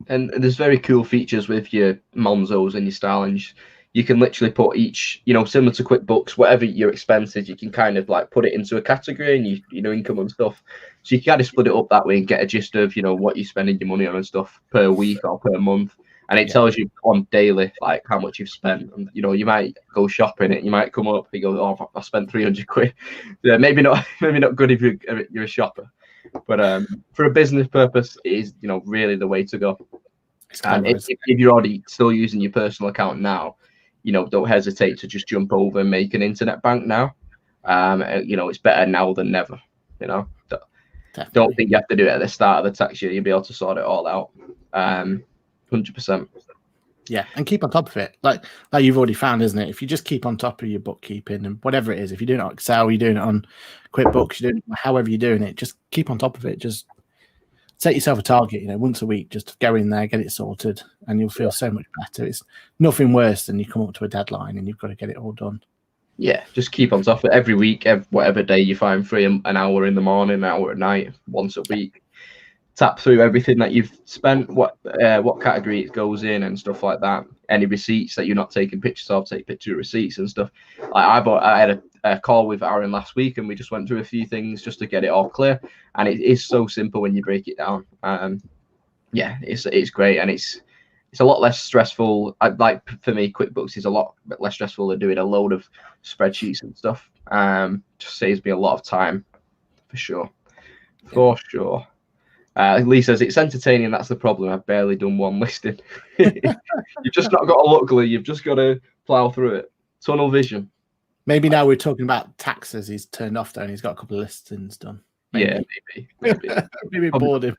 [SPEAKER 1] And there's very cool features with your Monzos and your Starlings. You can literally put each, similar to QuickBooks, whatever your expenses, you can kind of like put it into a category and income and stuff. So you can kind of split it up that way and get a gist of, what you're spending your money on and stuff per week or per month. And it tells you on daily, like how much you've spent. And, you might go shopping and you might come up, you go, oh, I spent 300 quid. Yeah, maybe not good if you're a shopper. But for a business purpose, it is, really the way to go. And if you're already still using your personal account now, don't hesitate to just jump over and make an internet bank now. It's better now than never. Don't think you have to do it at the start of the tax year. You'll be able to sort it all out. 100%.
[SPEAKER 2] Yeah, and keep on top of it. Like you've already found, isn't it? If you just keep on top of your bookkeeping and whatever it is, if you're doing it on Excel, you're doing it on QuickBooks, you're doing it however you're doing it, just keep on top of it. Just set yourself a target, once a week, just go in there, get it sorted, and you'll feel so much better. It's nothing worse than you come up to a deadline and you've got to get it all done. Yeah,
[SPEAKER 1] just keep on top of it every week, whatever day you find free, an hour in the morning, an hour at night, once a week. Tap through everything that you've spent, what category it goes in and stuff like that. Any receipts that you're not taking pictures of, take picture of receipts and stuff. I had a call with Aaron last week and we just went through a few things just to get it all clear. And it is so simple when you break it down. It's great, and it's a lot less stressful. For me, QuickBooks is a lot less stressful than doing a load of spreadsheets and stuff. Just saves me a lot of time, for sure. Lee says it's entertaining. That's the problem. I've barely done one listing. You've just not got to look, Lee. You've just got to plow through it. Tunnel vision.
[SPEAKER 2] Maybe now we're talking about taxes. He's turned off though, and he's got a couple of listings done.
[SPEAKER 1] Maybe.
[SPEAKER 2] Maybe bored him.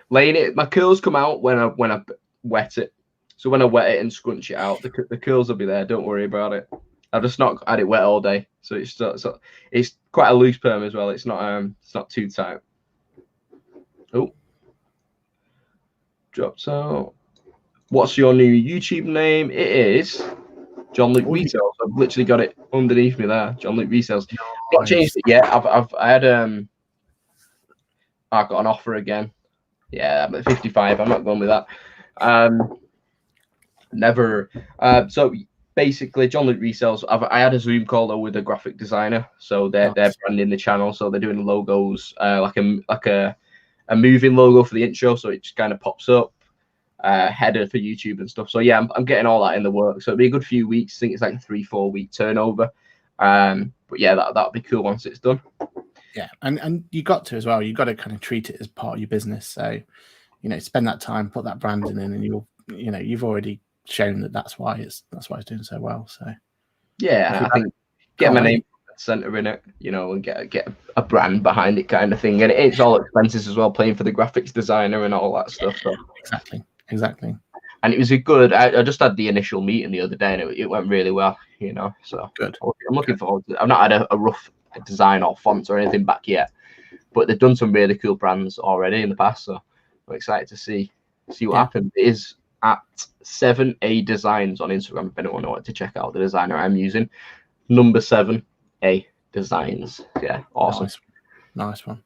[SPEAKER 1] Laying it. My curls come out when I wet it. So when I wet it and scrunch it out, the curls will be there. Don't worry about it. I've just not had it wet all day, so it's quite a loose perm as well. It's not too tight. Oh, drops out. What's your new YouTube name? It is John Luke Resells. I've literally got it underneath me there. John Luke Resells. Not changed it yet. I got an offer again. Yeah, I'm at 55. I'm not going with that. Never. So basically, John Luke Resells. I had a Zoom call though with a graphic designer, so they're branding the channel. So they're doing logos, like a moving logo for the intro, so it just kind of pops up. header for YouTube and stuff. So yeah, I'm getting all that in the work. So it'll be a good few weeks. I think it's like a 3-4 week turnover. But yeah, that'll be cool once it's done.
[SPEAKER 2] Yeah, and you got to as well. You got to kind of treat it as part of your business. So, spend that time, put that branding in, and you've already shown that's why it's doing so well. So
[SPEAKER 1] yeah, I think get my name center in it, and get a brand behind it, kind of thing. And it's all expenses as well, paying for the graphics designer and all that stuff. So
[SPEAKER 2] exactly.
[SPEAKER 1] And it was a good. I just had the initial meeting the other day, and it went really well. So
[SPEAKER 2] good.
[SPEAKER 1] I'm looking forward to it. I've not had a rough design or fonts or anything back yet, but they've done some really cool brands already in the past. So I'm excited to see what happens. It is at 7A Designs on Instagram. If anyone wanted to check out the designer I'm using, number 7A Designs. Yeah, awesome.
[SPEAKER 2] Nice one.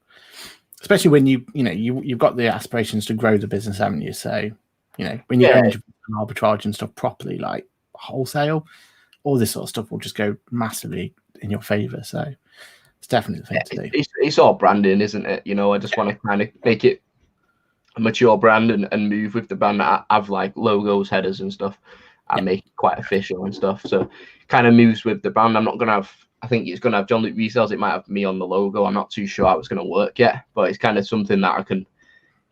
[SPEAKER 2] Especially when you've got the aspirations to grow the business, haven't you? So when you go into arbitrage and stuff properly, like wholesale, all this sort of stuff will just go massively in your favor. So it's definitely the thing to do.
[SPEAKER 1] It's all branding, isn't it? I just want to kind of make it a mature brand and move with the brand. I have like logos, headers and stuff, and make it quite official and stuff. So kind of moves with the brand. I'm not gonna have. I think it's gonna have John Luke Resells. It might have me on the logo. I'm not too sure how it's gonna work yet, but it's kind of something that I can.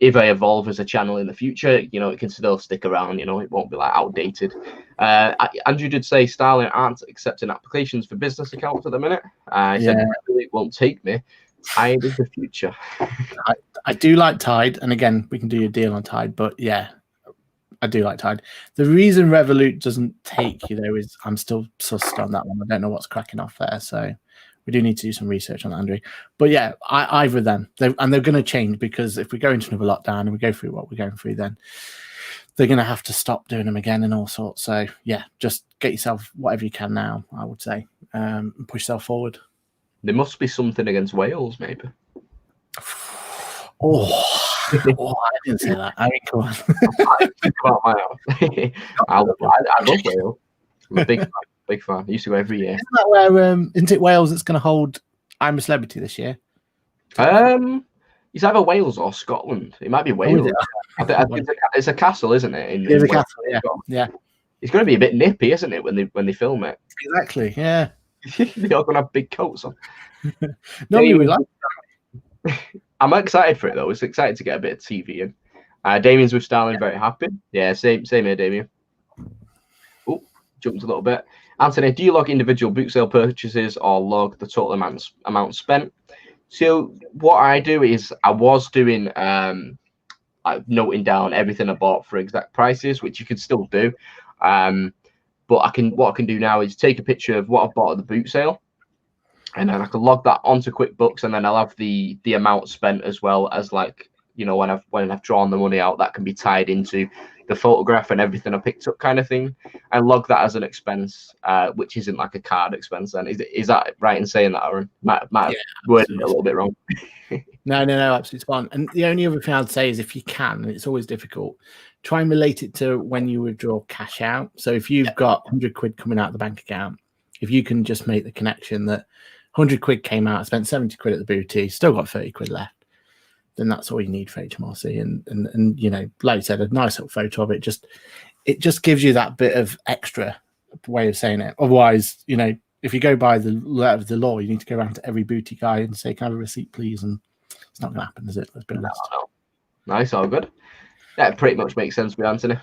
[SPEAKER 1] If I evolve as a channel in the future, it can still stick around. It won't be like outdated. Andrew did say Starling aren't accepting applications for business accounts at the minute. He said it won't take me. Tide is the future.
[SPEAKER 2] I do like Tide, and again, we can do a deal on Tide. But yeah, I do like Tide. The reason Revolut doesn't take you though is I'm still sussed on that one. I don't know what's cracking off there, so we do need to do some research on that, Andrew. But yeah, either of them, they're going to change, because if we go into another lockdown and we go through what we're going through, then they're going to have to stop doing them again and all sorts. So yeah, just get yourself whatever you can now, I would say, and push yourself forward.
[SPEAKER 1] There must be something against Wales, maybe.
[SPEAKER 2] I didn't say that. I mean, come on.
[SPEAKER 1] I love Wales. I'm a big fan. I used to go every year.
[SPEAKER 2] Isn't that where? Isn't it Wales that's going to hold I'm a Celebrity this year?
[SPEAKER 1] It's either Wales or Scotland. It might be Wales. I think it's a castle, isn't it?
[SPEAKER 2] It's a castle. Yeah.
[SPEAKER 1] It's going to be a bit nippy, isn't it, when they film it?
[SPEAKER 2] Exactly. Yeah.
[SPEAKER 1] They're all going to have big coats on.
[SPEAKER 2] No, we like.
[SPEAKER 1] I'm excited for it though. It's exciting to get a bit of TV in. Damien's with Starling, very happy. Yeah, same here, Damien. Oh, jumped a little bit. Anthony, do you log individual boot sale purchases or log the total amount spent? So what I do is I was doing noting down everything I bought for exact prices, which you can still do. But what I can do now is take a picture of what I've bought at the boot sale, and then I can log that onto QuickBooks, and then I'll have the amount spent as well as when I've drawn the money out, that can be tied into the photograph and everything I picked up, kind of thing, and log that as an expense, which isn't like a card expense. Then is that right in saying that, Aaron? Might have worded it a little bit wrong.
[SPEAKER 2] No, absolutely fine. And the only other thing I'd say is, if you can, and it's always difficult, try and relate it to when you withdraw cash out. So if you've got 100 quid coming out of the bank account, if you can just make the connection that 100 quid came out, I spent 70 quid at the booty, still got 30 quid left, then that's all you need for HMRC. And like you said, a nice little photo of it just gives you that bit of extra way of saying it. Otherwise, if you go by the letter of the law, you need to go around to every booty guy and say, "Can I have a receipt, please?" And it's not going to happen, is it? Let's be honest.
[SPEAKER 1] No. Nice, all good. That pretty much makes sense with Anthony.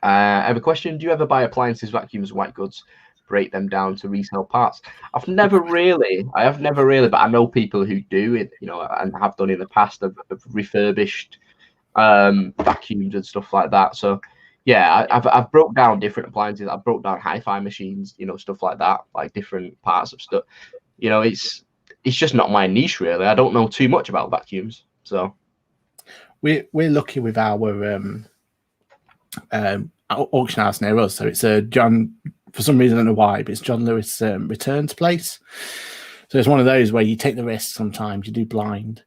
[SPEAKER 1] I have a question. Do you ever buy appliances, vacuums, white goods, break them down to resell parts? I have never really, but I know people who do it, and have done in the past, of refurbished vacuums and stuff like that. So yeah, I've broke down different appliances. I've broke down hi-fi machines, stuff like that, like different parts of stuff. It's just not my niche really. I don't know too much about vacuums, so
[SPEAKER 2] we're lucky with our auction house near us. So it's a John. For some reason, I don't know why, but it's John Lewis returns place. So it's one of those where you take the risk sometimes, you do blind.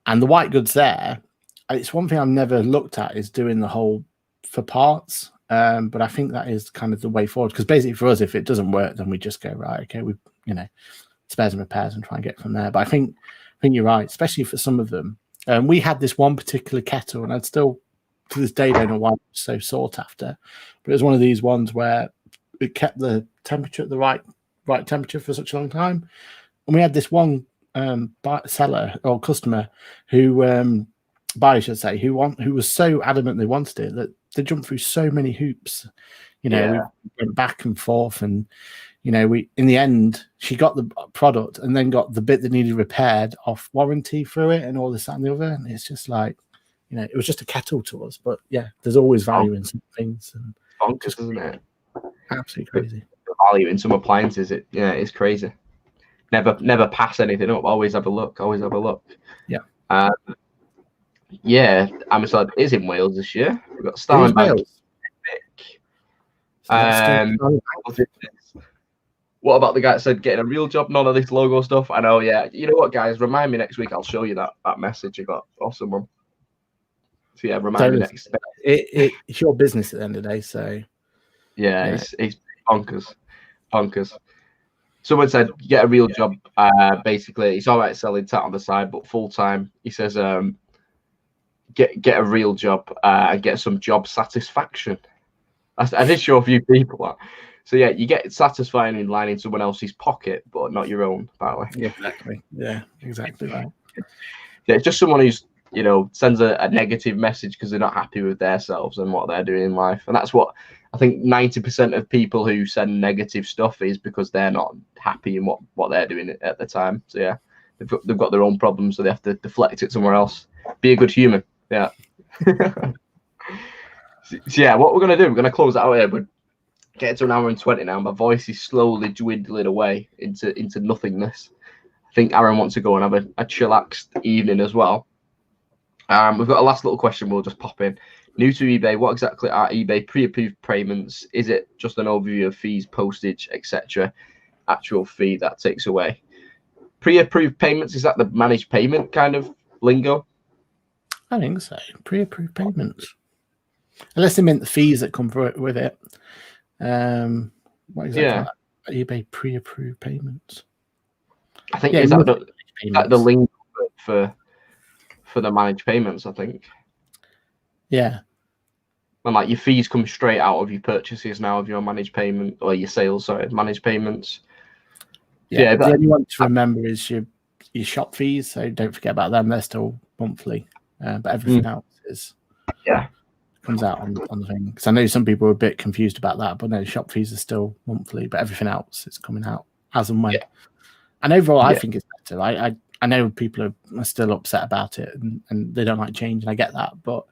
[SPEAKER 2] And the white goods there, it's one thing I've never looked at, is doing the whole for parts. But I think that is kind of the way forward. Because basically for us, if it doesn't work, then we just go, right, okay, we spares and repairs and try and get from there. But I think you're right, especially for some of them. We had this one particular kettle, and I'd still to this day don't know why it was so sought after, but it was one of these ones where it kept the temperature at the right temperature for such a long time. And we had this one seller or customer who buyer should say who was so adamant they wanted it that they jumped through so many hoops. We went back and forth, and we in the end she got the product and then got the bit that needed repaired off warranty through it and all this and the other. And it's just like, it was just a kettle to us. But yeah, there's always value in some things. And
[SPEAKER 1] bonkers, isn't it?
[SPEAKER 2] Absolutely crazy.
[SPEAKER 1] The value in some appliances, it's crazy. Never pass anything up. Always have a look. Yeah. Amazon is in Wales this year. We've got Starling Bank. What about the guy that said getting a real job? None of this logo stuff. I know. Yeah. You know what, guys? Remind me next week. I'll show you that message I got off someone. So yeah, remind me next.
[SPEAKER 2] It's your business at the end of the day. So
[SPEAKER 1] yeah. It's bonkers. Someone said get a real job. Basically, it's all right selling tat on the side, but full time. He says get a real job and get some job satisfaction. I did show a few people that. So yeah, you get satisfying in lining someone else's pocket, but not your own, by the way.
[SPEAKER 2] Yeah, exactly. Yeah, exactly right.
[SPEAKER 1] Yeah, it's just someone who's sends a negative message because they're not happy with themselves and what they're doing in life, and that's what I think 90% of people who send negative stuff is because they're not happy in what they're doing at the time. So yeah, they've got their own problems, so they have to deflect it somewhere else. Be a good human. Yeah. So yeah, what we're gonna do, we're gonna close out here. We're getting to an hour and 20 now. My voice is slowly dwindling away into nothingness. I think Aaron wants to go and have a chillaxed evening as well. We've got a last little question we'll just pop in. New to eBay, what exactly are eBay pre-approved payments? Is it just an overview of fees, postage, etc.? Actual fee that takes away. Pre-approved payments, is that the managed payment kind of lingo?
[SPEAKER 2] I think so. Pre-approved payments. Unless they meant the fees that come with it. What exactly? Yeah. eBay pre-approved payments.
[SPEAKER 1] I think is that the link for the managed payments, I think. Yeah. And like your fees come straight out of your purchases now of your managed payment or your sales, managed payments.
[SPEAKER 2] Yeah, the only one to remember is your shop fees, so don't forget about them. They're still monthly, but everything else comes out on the thing. Because I know some people are a bit confused about that, but no, shop fees are still monthly, but everything else is coming out as and when. Yeah. And overall, I think it's better. I know people are still upset about it and they don't like change, and I get that, but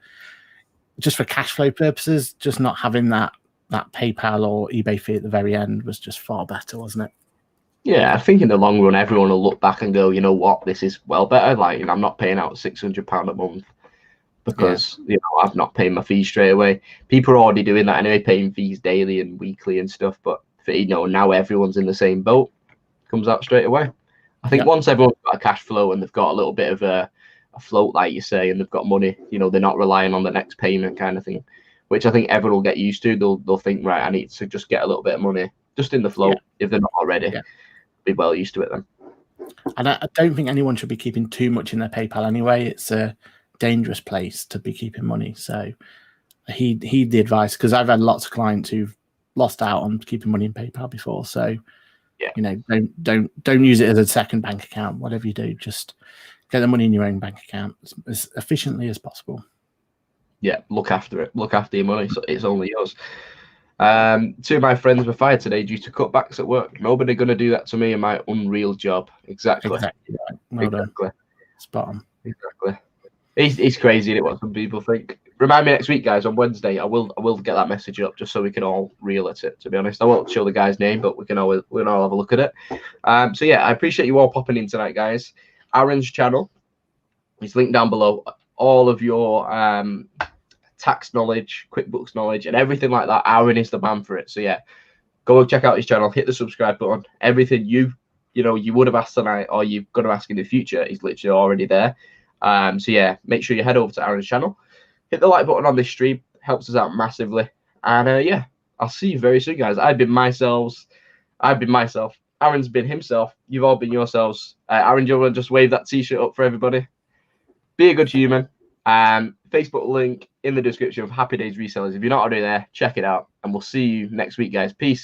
[SPEAKER 2] just for cash flow purposes, just not having that PayPal or eBay fee at the very end was just far better, wasn't it?
[SPEAKER 1] Yeah, I think in the long run, everyone will look back and go, you know what, this is well better. Like, I'm not paying out £600 a month because I've not paid my fees straight away. People are already doing that anyway, paying fees daily and weekly and stuff. But for, now everyone's in the same boat, comes out straight away. I think once everyone's got a cash flow and they've got a little bit of a float, like you say, and they've got money, they're not relying on the next payment kind of thing, which I think everyone will get used to. They'll think, right, I need to just get a little bit of money just in the float if they're not already. Yeah. Be well used to it then.
[SPEAKER 2] And I don't think anyone should be keeping too much in their PayPal anyway. It's a dangerous place to be keeping money. So heed the advice, because I've had lots of clients who've lost out on keeping money in PayPal before. So don't use it as a second bank account. Whatever you do, just get the money in your own bank account as efficiently as possible.
[SPEAKER 1] Yeah, look after it. Look after your money. So it's only yours. Two of my friends were fired today due to cutbacks at work. Nobody going to do that to me in my unreal job. Exactly.
[SPEAKER 2] Right. Well done. Spot on.
[SPEAKER 1] Exactly. It's crazy, isn't it, what some people think. Remind me next week, guys, on Wednesday. I will get that message up just so we can all reel at it. To be honest, I won't show the guy's name, but we can all have a look at it. So yeah, I appreciate you all popping in tonight, guys. Aaron's channel is linked down below. All of your tax knowledge, QuickBooks knowledge, and everything like that. Aaron is the man for it. So yeah, go and check out his channel. Hit the subscribe button. Everything you would have asked tonight or you're going to ask in the future is literally already there. So yeah, make sure you head over to Aaron's channel. Hit the like button on this stream. Helps us out massively. And yeah, I'll see you very soon, guys. I've been myself. Aaron's been himself. You've all been yourselves. Aaron, do you want to just wave that t-shirt up for everybody? Be a good human. Facebook link in the description of Happy Days Resellers. If you're not already there, check it out, and we'll see you next week, guys. Peace.